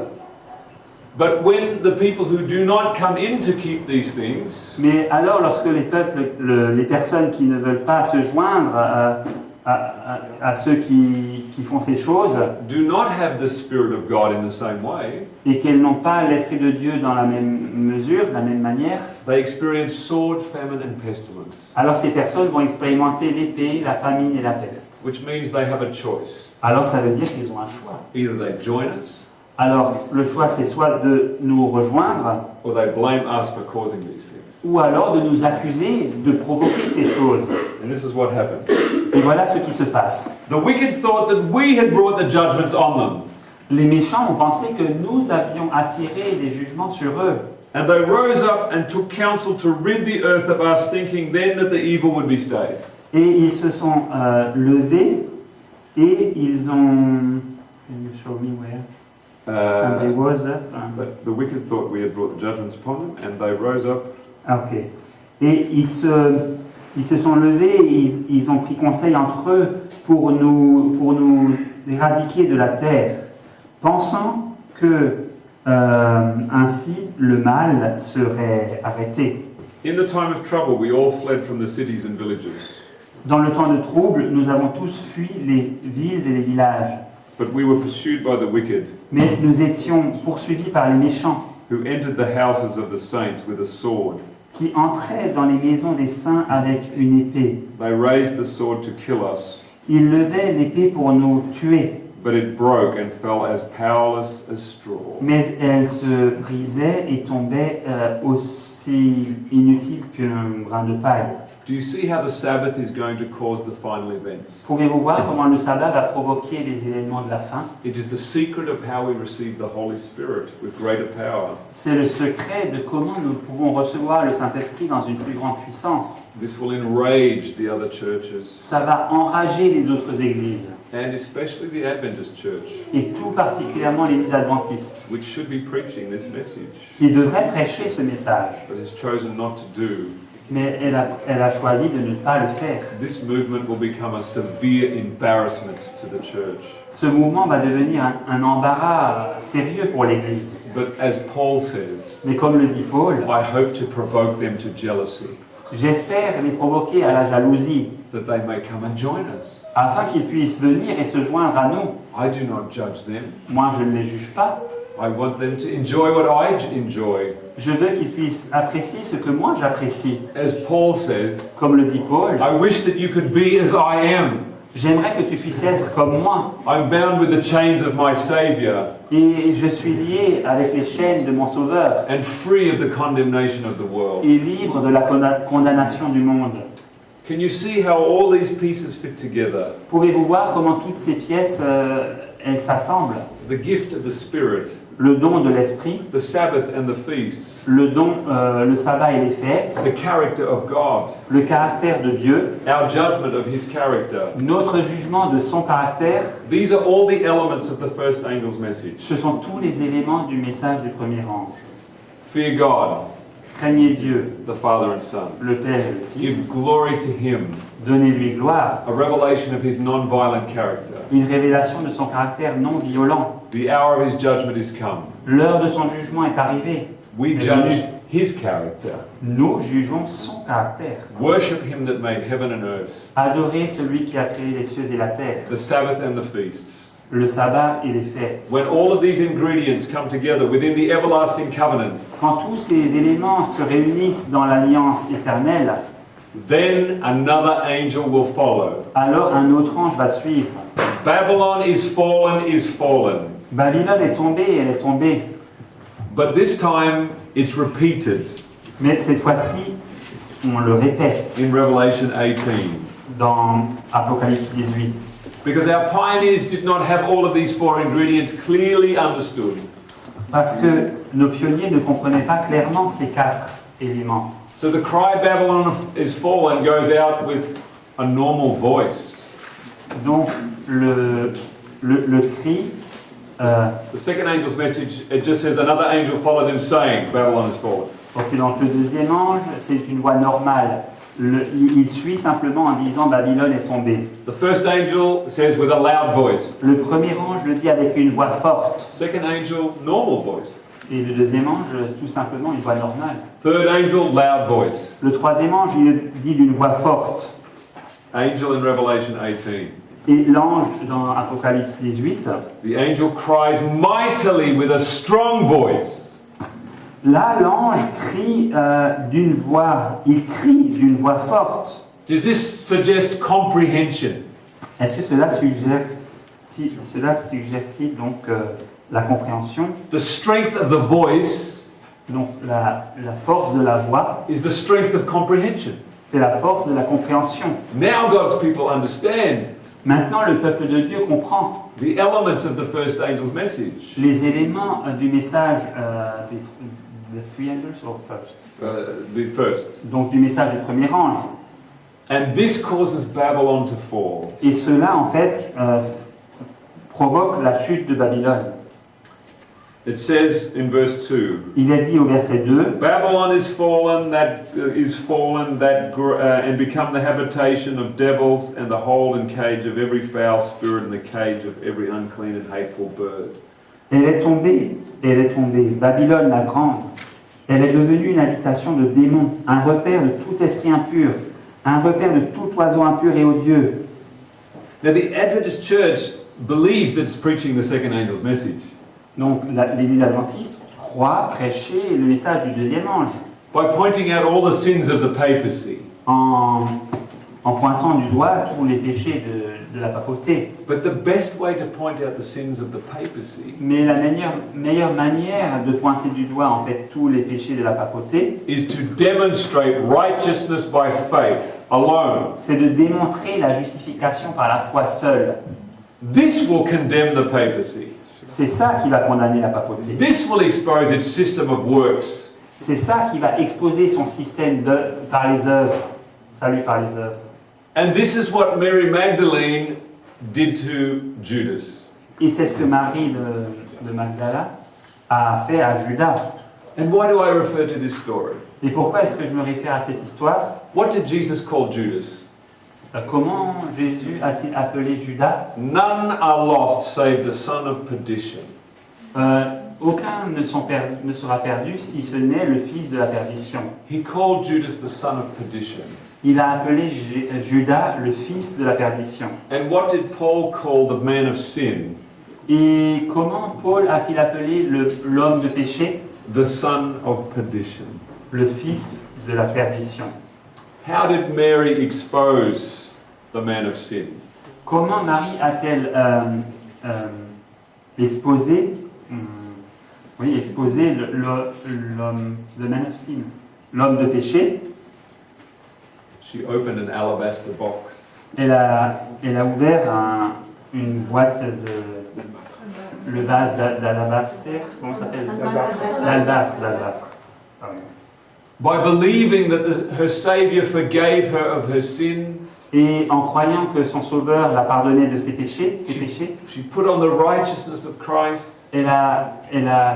Speaker 1: But when the people who do not come in to keep these things
Speaker 2: Mais alors lorsque les peuples, les personnes qui ne veulent pas se joindre à ceux qui font ces choses
Speaker 1: do not have the Spirit of God in the same way,
Speaker 2: et qu'elles n'ont pas l'Esprit de Dieu dans la même mesure, de la même manière,
Speaker 1: they experience sword, famine, and pestilence,
Speaker 2: alors ces personnes vont expérimenter l'épée, la famine et la peste.
Speaker 1: which means they have a choice.
Speaker 2: Alors ça veut dire qu'ils ont un choix.
Speaker 1: Either they join us
Speaker 2: Alors le choix c'est soit de nous rejoindre
Speaker 1: or they blame us for causing these things.
Speaker 2: ou alors de nous accuser de provoquer ces choses.
Speaker 1: And this is what happened.
Speaker 2: Et voilà ce qui se passe.
Speaker 1: The wicked thought that we had brought the judgments on them,
Speaker 2: Les méchants ont pensé que nous avions attiré des jugements sur eux.
Speaker 1: and they rose up and took counsel to rid the earth of us, thinking then that the evil would be stayed.
Speaker 2: Et ils se sont levés et ils ont... Can you show me where? And they rose up.
Speaker 1: But the wicked thought we had brought the judgments upon them, and they rose up.
Speaker 2: Ok. Et ils se sont levés et ils ont pris conseil entre eux pour nous éradiquer de la terre, pensant que ainsi le mal serait arrêté.
Speaker 1: In the time of trouble, we all fled from the cities and villages,
Speaker 2: Dans le temps de trouble, nous avons tous fui les villes et les villages,
Speaker 1: but we were pursued by the wicked,
Speaker 2: mais nous étions poursuivis par les méchants
Speaker 1: who entered the houses of the saints with a sword.
Speaker 2: qui entraient dans les maisons des saints avec une épée.
Speaker 1: They raised the sword to kill us,
Speaker 2: Ils levaient l'épée pour nous tuer,
Speaker 1: but it broke and fell as powerless as straw.
Speaker 2: mais elle se brisait et tombait aussi inutile qu'un brin de paille.
Speaker 1: Do you see how the Sabbath is going to cause the final events?
Speaker 2: Pouvez-vous voir comment le sabbat va provoquer les événements de la fin?
Speaker 1: It is the secret of how we receive the Holy Spirit with greater power.
Speaker 2: C'est le secret de comment nous pouvons recevoir le Saint-Esprit dans une plus grande puissance.
Speaker 1: This will enrage the other churches,
Speaker 2: Ça va enrager les autres églises,
Speaker 1: and especially the Adventist church,
Speaker 2: et tout particulièrement l'Église adventiste,
Speaker 1: which should be preaching this message,
Speaker 2: qui devrait prêcher ce message.
Speaker 1: but has chosen not to do.
Speaker 2: Mais elle a choisi de ne pas le faire.
Speaker 1: This movement will become a severe embarrassment to the church.
Speaker 2: Ce mouvement va devenir un embarras sérieux pour l'Église.
Speaker 1: But as Paul says,
Speaker 2: Mais comme le dit Paul,
Speaker 1: I hope to provoke them to jealousy,
Speaker 2: j'espère les provoquer à la jalousie,
Speaker 1: that they may come and join us.
Speaker 2: afin qu'ils puissent venir et se joindre à nous.
Speaker 1: I do not judge them.
Speaker 2: Moi, je ne les juge pas.
Speaker 1: I want them to enjoy what I enjoy.
Speaker 2: Je veux qu'ils puissent apprécier ce que moi j'apprécie.
Speaker 1: As Paul says,
Speaker 2: Comme le dit Paul,
Speaker 1: I wish that you could be as I am.
Speaker 2: j'aimerais que tu puisses être comme moi.
Speaker 1: I'm bound with the chains of my Saviour
Speaker 2: Et je suis lié avec les chaînes de mon Sauveur
Speaker 1: and free of the condemnation of the world.
Speaker 2: et libre de la condamnation du monde.
Speaker 1: Can you see how all these pieces fit together?
Speaker 2: Pouvez-vous voir comment toutes ces pièces elles s'assemblent?
Speaker 1: The gift of the Spirit,
Speaker 2: Le don de l'Esprit,
Speaker 1: the Sabbath and the feasts,
Speaker 2: le sabbat et les fêtes,
Speaker 1: the character of God,
Speaker 2: le caractère de Dieu,
Speaker 1: our judgment of His character.
Speaker 2: notre jugement de son caractère,
Speaker 1: These are all the elements of the first angel's message.
Speaker 2: ce sont tous les éléments du message du premier ange.
Speaker 1: Fear God,
Speaker 2: Craignez Dieu,
Speaker 1: the Father and Son.
Speaker 2: le Père et le
Speaker 1: Give
Speaker 2: Fils,
Speaker 1: glory to Him.
Speaker 2: donnez-lui gloire,
Speaker 1: A revelation of His non-violent character.
Speaker 2: une révélation de son caractère non violent.
Speaker 1: The hour of His judgment is come.
Speaker 2: L'heure de son jugement est arrivée.
Speaker 1: We judge His character.
Speaker 2: Nous jugeons son caractère.
Speaker 1: Worship Him that made heaven and earth,
Speaker 2: Adorez celui qui a créé les cieux et la terre,
Speaker 1: the Sabbath and the feasts.
Speaker 2: le sabbat et les fêtes.
Speaker 1: When all of these ingredients come together within the everlasting covenant,
Speaker 2: Quand tous ces éléments se réunissent dans l'alliance éternelle,
Speaker 1: then another angel will follow.
Speaker 2: alors un autre ange va suivre.
Speaker 1: Babylon is fallen.
Speaker 2: Babylone est tombée, elle est tombée.
Speaker 1: But this time it's repeated
Speaker 2: Mais cette fois-ci, on le répète
Speaker 1: in Revelation 18.
Speaker 2: dans Apocalypse 18.
Speaker 1: Because our pioneers did not have all of these four ingredients clearly understood.
Speaker 2: Parce que nos pionniers ne comprenaient pas clairement ces 4 éléments.
Speaker 1: So the cry Babylon is fallen goes out with a normal voice.
Speaker 2: Donc le cri,
Speaker 1: The second angel's message, it just says another angel followed him saying, Babylon is fallen.
Speaker 2: ok, donc le deuxième ange, c'est une voix normale. Il suit simplement en disant Babylone est tombée.
Speaker 1: The first angel says with a loud voice.
Speaker 2: Le premier ange le dit avec une voix forte.
Speaker 1: Second angel, normal voice.
Speaker 2: Et le deuxième ange, tout simplement une voix normale.
Speaker 1: Third angel, loud voice.
Speaker 2: Le troisième ange, il le dit d'une voix forte.
Speaker 1: Angel in Revelation 18.
Speaker 2: Et l'ange dans Apocalypse 18,
Speaker 1: The angel cries mightily with a strong voice.
Speaker 2: là l'ange crie d'une voix, il crie d'une voix forte.
Speaker 1: Does this suggest comprehension?
Speaker 2: Est-ce que cela suggère-t-il donc la compréhension?
Speaker 1: The strength of the voice
Speaker 2: Donc la force de la voix,
Speaker 1: is the strength of comprehension.
Speaker 2: c'est la force de la compréhension.
Speaker 1: Now God's people understand
Speaker 2: Maintenant le peuple de Dieu comprend
Speaker 1: the elements of the first angel's message.
Speaker 2: les éléments du message des three angels or first?
Speaker 1: The first.
Speaker 2: Donc du message du premier ange.
Speaker 1: And this causes Babylon to fall.
Speaker 2: Et cela en fait provoque la chute de Babylone.
Speaker 1: It says in verse 2,
Speaker 2: Il est dit au verset 2,
Speaker 1: Babylon is fallen, and become the habitation of devils and the hole and cage of every foul spirit and the cage of every unclean and hateful bird.
Speaker 2: elle est tombée, Babylone la grande. Elle est devenue une habitation de démons, un repère de tout esprit impur, un repère de tout oiseau impur et odieux.
Speaker 1: Now the Adventist Church believes that it's preaching the second angel's message.
Speaker 2: Donc l'Église adventiste croit prêcher le message du deuxième ange
Speaker 1: By pointing out all the sins of the papacy.
Speaker 2: en pointant du doigt tous les péchés de la papauté.
Speaker 1: But the best way to point out the sins of the papacy
Speaker 2: Mais la meilleure manière de pointer du doigt en fait tous les péchés de la papauté,
Speaker 1: is to demonstrate righteousness by faith alone.
Speaker 2: c'est de démontrer la justification par la foi seule.
Speaker 1: This will condemn the papacy.
Speaker 2: C'est ça qui va condamner la papauté.
Speaker 1: This will expose its system of works.
Speaker 2: C'est ça qui va exposer son système par les œuvres. Salut par les œuvres.
Speaker 1: And this is what Mary Magdalene did to Judas.
Speaker 2: Et c'est ce que Marie de Magdala a fait à Judas.
Speaker 1: And why do I refer to this story?
Speaker 2: Et pourquoi est-ce que je me réfère à cette histoire?
Speaker 1: What did Jesus call Judas?
Speaker 2: Comment Jésus a-t-il appelé Judas?
Speaker 1: None are lost save the son of perdition.
Speaker 2: Aucun ne sera perdu si ce n'est le fils de la perdition.
Speaker 1: He called Judas the son of perdition.
Speaker 2: Il a appelé Judas le fils de la perdition.
Speaker 1: And what did Paul call the man of sin?
Speaker 2: Et comment Paul a-t-il appelé l'homme de péché?
Speaker 1: The son of perdition.
Speaker 2: Le fils de la perdition.
Speaker 1: How did Mary expose the man of sin?
Speaker 2: Comment Marie a-t-elle exposé l'homme, the man of sin, l'homme de péché?
Speaker 1: She opened an alabaster box.
Speaker 2: Elle a ouvert une boîte le vase d'alabastre, comment ça s'appelle? L'albâtre. Pardon.
Speaker 1: By believing that her Savior forgave her of her sins,
Speaker 2: Et en croyant que son Sauveur l'a pardonné de ses péchés,
Speaker 1: she put on the righteousness of Christ.
Speaker 2: elle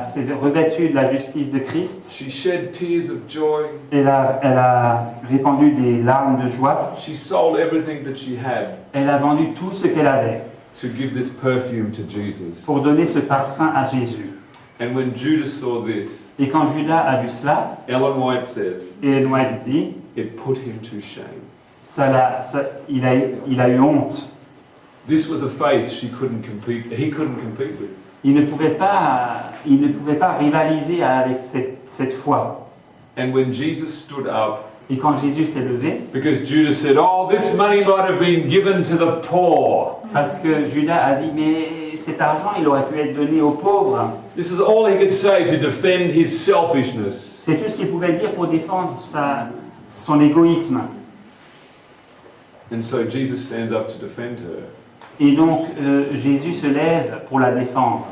Speaker 2: s'est revêtue de la justice de Christ.
Speaker 1: She shed tears of joy.
Speaker 2: Elle a répandu des larmes de joie.
Speaker 1: She sold everything that she had
Speaker 2: Elle a vendu tout ce qu'elle avait
Speaker 1: to give this perfume to Jesus.
Speaker 2: pour donner ce parfum à Jésus.
Speaker 1: And when Judas saw this,
Speaker 2: Et quand Judas a vu cela,
Speaker 1: Ellen White says,
Speaker 2: Ellen White dit,
Speaker 1: it put him to shame.
Speaker 2: il a eu honte.
Speaker 1: This was a faith he couldn't compete with.
Speaker 2: Il ne pouvait pas rivaliser avec cette foi.
Speaker 1: And when Jesus stood up,
Speaker 2: Et quand Jésus s'est levé,
Speaker 1: because Judas said, oh, this money might have been given to the poor.
Speaker 2: parce que Judas a dit, mais cet argent, il aurait pu être donné aux pauvres.
Speaker 1: This is all he could say to defend his selfishness.
Speaker 2: C'est tout ce qu'il pouvait dire pour défendre son égoïsme.
Speaker 1: And so Jesus stands up to defend her.
Speaker 2: Et donc, Jésus se lève pour la défendre.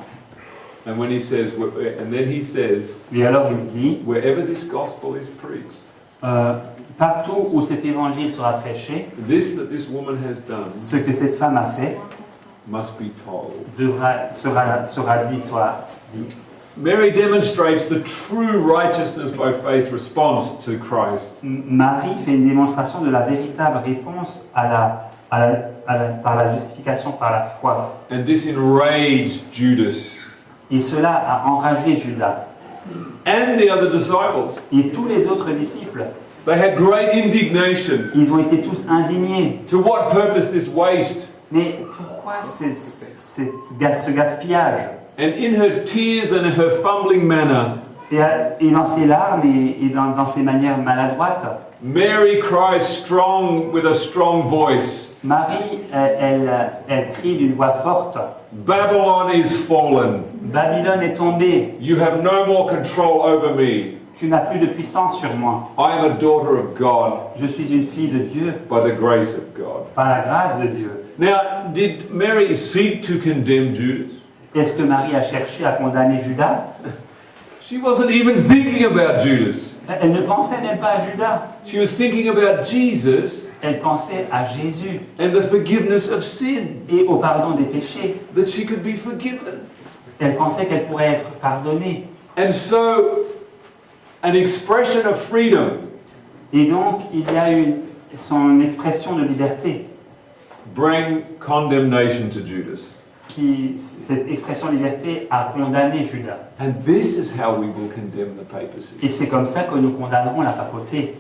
Speaker 1: And when he says, and then he says,
Speaker 2: Et alors il dit,
Speaker 1: wherever this gospel is preached,
Speaker 2: partout où cet évangile sera prêché,
Speaker 1: this that this woman has done
Speaker 2: ce que cette femme a fait
Speaker 1: must be told.
Speaker 2: sera dit.
Speaker 1: Mary demonstrates the true righteousness by faith response to Christ.
Speaker 2: Marie fait une démonstration de la véritable réponse par la justification par la foi.
Speaker 1: And this enraged Judas
Speaker 2: Et cela a enragé Judas
Speaker 1: and the other disciples.
Speaker 2: et tous les autres disciples.
Speaker 1: They had great indignation.
Speaker 2: Ils ont été tous indignés.
Speaker 1: To what purpose this waste?
Speaker 2: Mais pourquoi ce gaspillage?
Speaker 1: And in her tears and in her fumbling manner,
Speaker 2: Et dans ses larmes et dans ses manières maladroites,
Speaker 1: Mary cries strong with a strong voice.
Speaker 2: Marie, elle crie d'une voix forte.
Speaker 1: Babylon is fallen.
Speaker 2: Babylone est tombée.
Speaker 1: You have no more control over me.
Speaker 2: Tu n'as plus de puissance sur moi.
Speaker 1: I am a daughter of God
Speaker 2: Je suis une fille de Dieu,
Speaker 1: by the grace of God.
Speaker 2: par la grâce de Dieu.
Speaker 1: Now, did Mary seek to condemn Judas?
Speaker 2: Est-ce que Marie a cherché à condamner Judas?
Speaker 1: She wasn't even thinking about Judas.
Speaker 2: Elle ne pensait même pas à Judas.
Speaker 1: She was thinking about Jesus
Speaker 2: Elle pensait à Jésus
Speaker 1: and the forgiveness of sins,
Speaker 2: et au pardon des péchés.
Speaker 1: that she could be forgiven.
Speaker 2: Elle pensait qu'elle pourrait être pardonnée.
Speaker 1: And so, an expression of freedom
Speaker 2: Et donc, il y a eu son expression de liberté.
Speaker 1: bring condemnation to Judas.
Speaker 2: Cette expression de liberté a condamné Judas.
Speaker 1: And this is how we will condemn the papacy.
Speaker 2: Et c'est comme ça que nous condamnerons la papauté.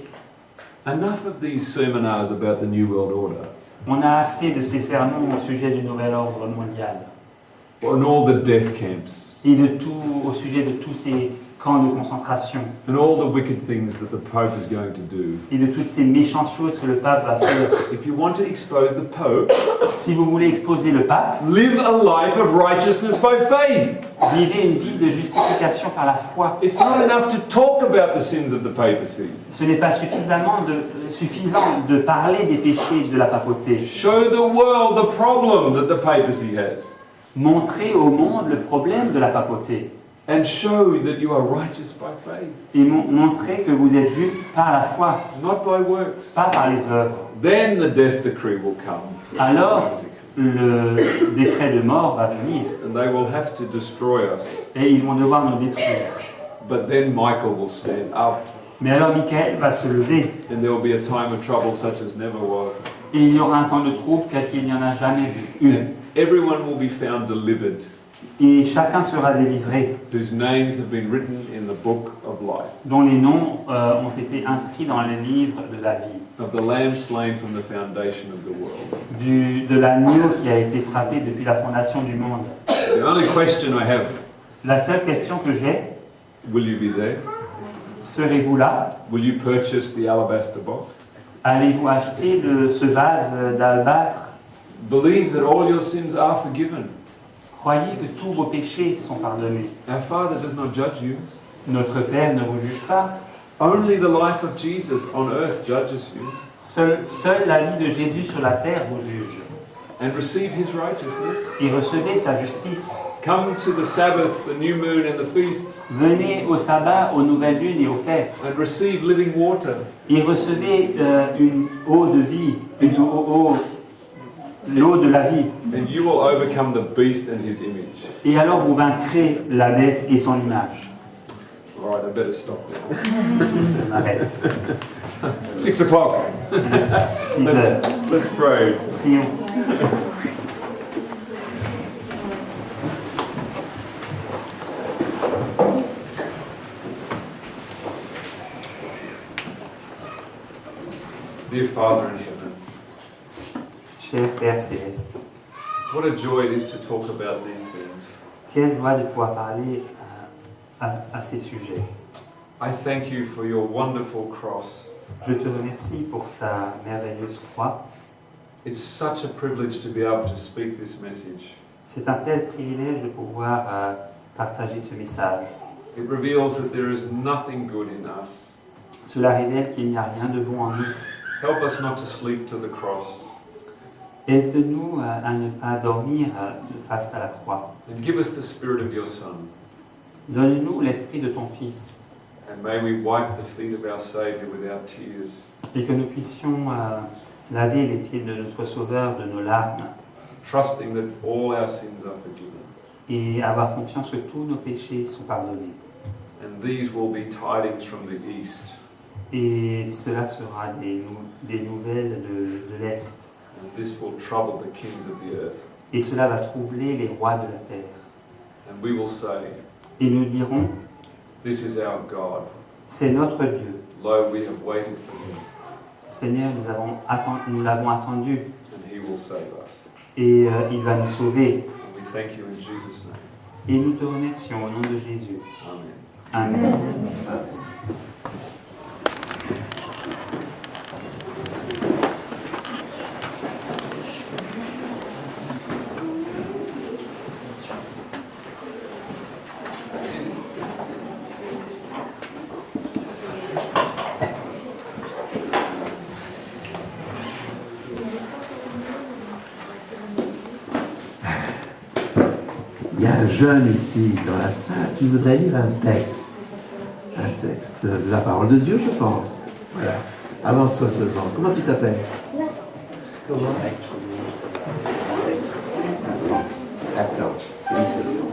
Speaker 1: Enough of these seminars about the New World Order
Speaker 2: On a assez de ces sermons au sujet du nouvel ordre mondial
Speaker 1: and all the death camps
Speaker 2: et au sujet de tous ces camps de concentration
Speaker 1: and all the wicked things that the Pope is going to do.
Speaker 2: et de toutes ces méchantes choses que le pape va faire.
Speaker 1: If you want to expose the Pope,
Speaker 2: Si vous voulez exposer le pape,
Speaker 1: live a life of righteousness by faith.
Speaker 2: vivez une vie de justification par la foi.
Speaker 1: It's not enough to talk about the sins of the papacy.
Speaker 2: Ce n'est pas suffisant de parler des péchés de la papauté.
Speaker 1: Show the world the problem that the papacy has.
Speaker 2: Montrer au monde le problème de la papauté.
Speaker 1: And show that you are righteous by faith,
Speaker 2: Et montrer que vous êtes juste par la foi,
Speaker 1: not by works.
Speaker 2: pas par les œuvres.
Speaker 1: Then the death decree will come.
Speaker 2: Alors, le décret de mort va venir
Speaker 1: And they will have to destroy us.
Speaker 2: et ils vont devoir nous détruire.
Speaker 1: But then Michael will stand up,
Speaker 2: Mais alors Michael va se lever
Speaker 1: and there will be a time of trouble such as never was.
Speaker 2: et il y aura un temps de trouble tel qu'il n'y en a jamais vu.
Speaker 1: And everyone will be found delivered,
Speaker 2: Et chacun sera délivré,
Speaker 1: whose names have been written in the book of life,
Speaker 2: dont les noms ont été inscrits dans les livres de la vie,
Speaker 1: of the Lamb slain from the foundation of the world.
Speaker 2: de l'agneau qui a été frappé depuis la fondation du monde.
Speaker 1: The only question I have,
Speaker 2: La seule question que j'ai,
Speaker 1: will you be there?
Speaker 2: serez-vous là?
Speaker 1: Will you purchase the alabaster box?
Speaker 2: Allez-vous acheter ce vase d'albâtre?
Speaker 1: Believe that all your sins are forgiven.
Speaker 2: Croyez que tous vos péchés sont pardonnés.
Speaker 1: Our Father does not judge you.
Speaker 2: Notre Père ne vous juge pas.
Speaker 1: Only the life of Jesus on earth judges you.
Speaker 2: Seule la vie de Jésus sur la terre vous juge.
Speaker 1: And receive his righteousness.
Speaker 2: Et recevez sa justice.
Speaker 1: Come to the Sabbath, the new moon and the feasts,
Speaker 2: Venez au sabbat, aux nouvelles lunes et aux fêtes.
Speaker 1: and receive living water.
Speaker 2: Et recevez une eau de vie, l'eau de la vie.
Speaker 1: And you will overcome the beast and his image.
Speaker 2: Et alors vous vaincrez la bête et son image.
Speaker 1: All right, I better stop now.
Speaker 2: Je m'arrête.
Speaker 1: 6 o'clock.
Speaker 2: 6 heures.
Speaker 1: Let's pray.
Speaker 2: Prions.
Speaker 1: Dear Father in heaven,
Speaker 2: Cher Père Céleste,
Speaker 1: what a joy it is to talk about these things.
Speaker 2: quelle joie de pouvoir parler à ces sujets.
Speaker 1: I thank you for your wonderful cross.
Speaker 2: Je te remercie pour ta merveilleuse croix.
Speaker 1: It's such a privilege to be able to speak this message.
Speaker 2: C'est un tel privilège de pouvoir partager ce message.
Speaker 1: It reveals that there is nothing good in us.
Speaker 2: Cela révèle qu'il n'y a rien de bon en nous.
Speaker 1: Help us not to sleep to the cross.
Speaker 2: Aide-nous à ne pas dormir face à la croix.
Speaker 1: And give us the spirit of your Son.
Speaker 2: Donne-nous l'esprit de ton Fils
Speaker 1: And may we wipe the feet of our Saviour with our tears,
Speaker 2: et que nous puissions laver les pieds de notre Sauveur de nos larmes
Speaker 1: trusting that all our sins are forgiven.
Speaker 2: et avoir confiance que tous nos péchés sont pardonnés.
Speaker 1: And these will be tidings from the east.
Speaker 2: Et cela sera des nouvelles de l'Est.
Speaker 1: And this will trouble the kings of the earth.
Speaker 2: Et cela va troubler les rois de la terre.
Speaker 1: And we will say,
Speaker 2: Et nous dirons,
Speaker 1: this is our God.
Speaker 2: c'est notre Dieu.
Speaker 1: Lo, we have waited for him,
Speaker 2: Seigneur, nous l'avons attendu
Speaker 1: and he will save us.
Speaker 2: et il va nous sauver.
Speaker 1: And we thank you in Jesus' name.
Speaker 2: Et nous te remercions au nom de Jésus.
Speaker 1: Amen.
Speaker 2: Amen.
Speaker 3: Il y a un jeune ici dans la salle qui voudrait lire un texte de la parole de Dieu, je pense. Voilà. Avance-toi seulement. Comment tu t'appelles? Comment? Attends. Oui, c'est bon.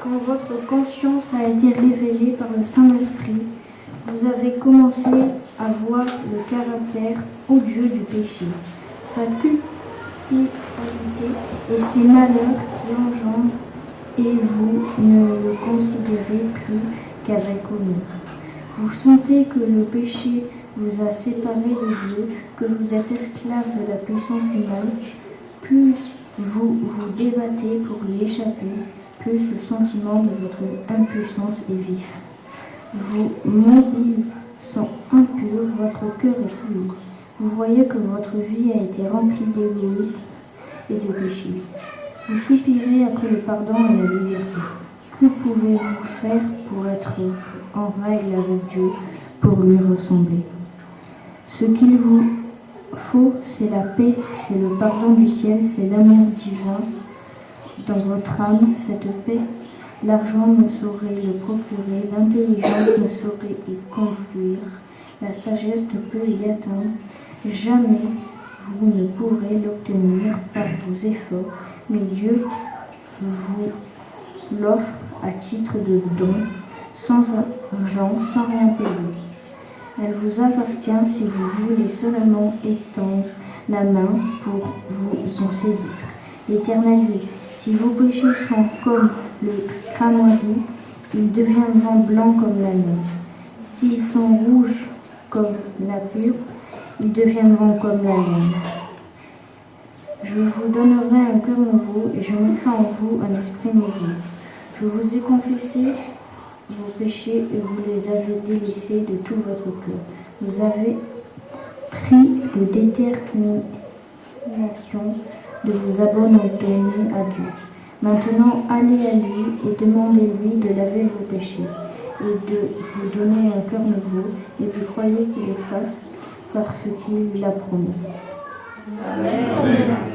Speaker 4: Quand votre conscience a été révélée par le Saint-Esprit, vous avez commencé à voir le caractère odieux du péché, sa culpabilité et ses malheurs qui engendrent, et vous ne le considérez plus qu'avec honneur. Vous sentez que le péché vous a séparé de Dieu, que vous êtes esclave de la puissance du mal. Plus vous vous débattez pour y échapper, plus le sentiment de votre impuissance est vif. Vos mobiles sont impurs, votre cœur est souillé. Vous voyez que votre vie a été remplie d'égoïsme et de péché. Vous soupirez après le pardon et la liberté. Que pouvez-vous faire pour être en règle avec Dieu, pour lui ressembler? Ce qu'il vous faut, c'est la paix, c'est le pardon du ciel, c'est l'amour divin dans votre âme, cette paix. L'argent ne saurait le procurer, l'intelligence ne saurait y conduire, la sagesse ne peut y atteindre. Jamais vous ne pourrez l'obtenir par vos efforts, mais Dieu vous l'offre à titre de don, sans argent, sans rien payer. Elle vous appartient si vous voulez seulement étendre la main pour vous en saisir. L'Éternel dit, si vos péchés sont comme le cramoisi, ils deviendront blancs comme la neige. S'ils sont rouges comme la purple, ils deviendront comme la laine. Je vous donnerai un cœur nouveau et je mettrai en vous un esprit nouveau. Je vous ai confessé vos péchés et vous les avez délaissés de tout votre cœur. Vous avez pris le détermination de vous abandonner à Dieu. Maintenant, allez à lui et demandez-lui de laver vos péchés et de vous donner un cœur nouveau, et puis croyez qu'il le fasse parce qu'il l'a promis.
Speaker 1: Amen.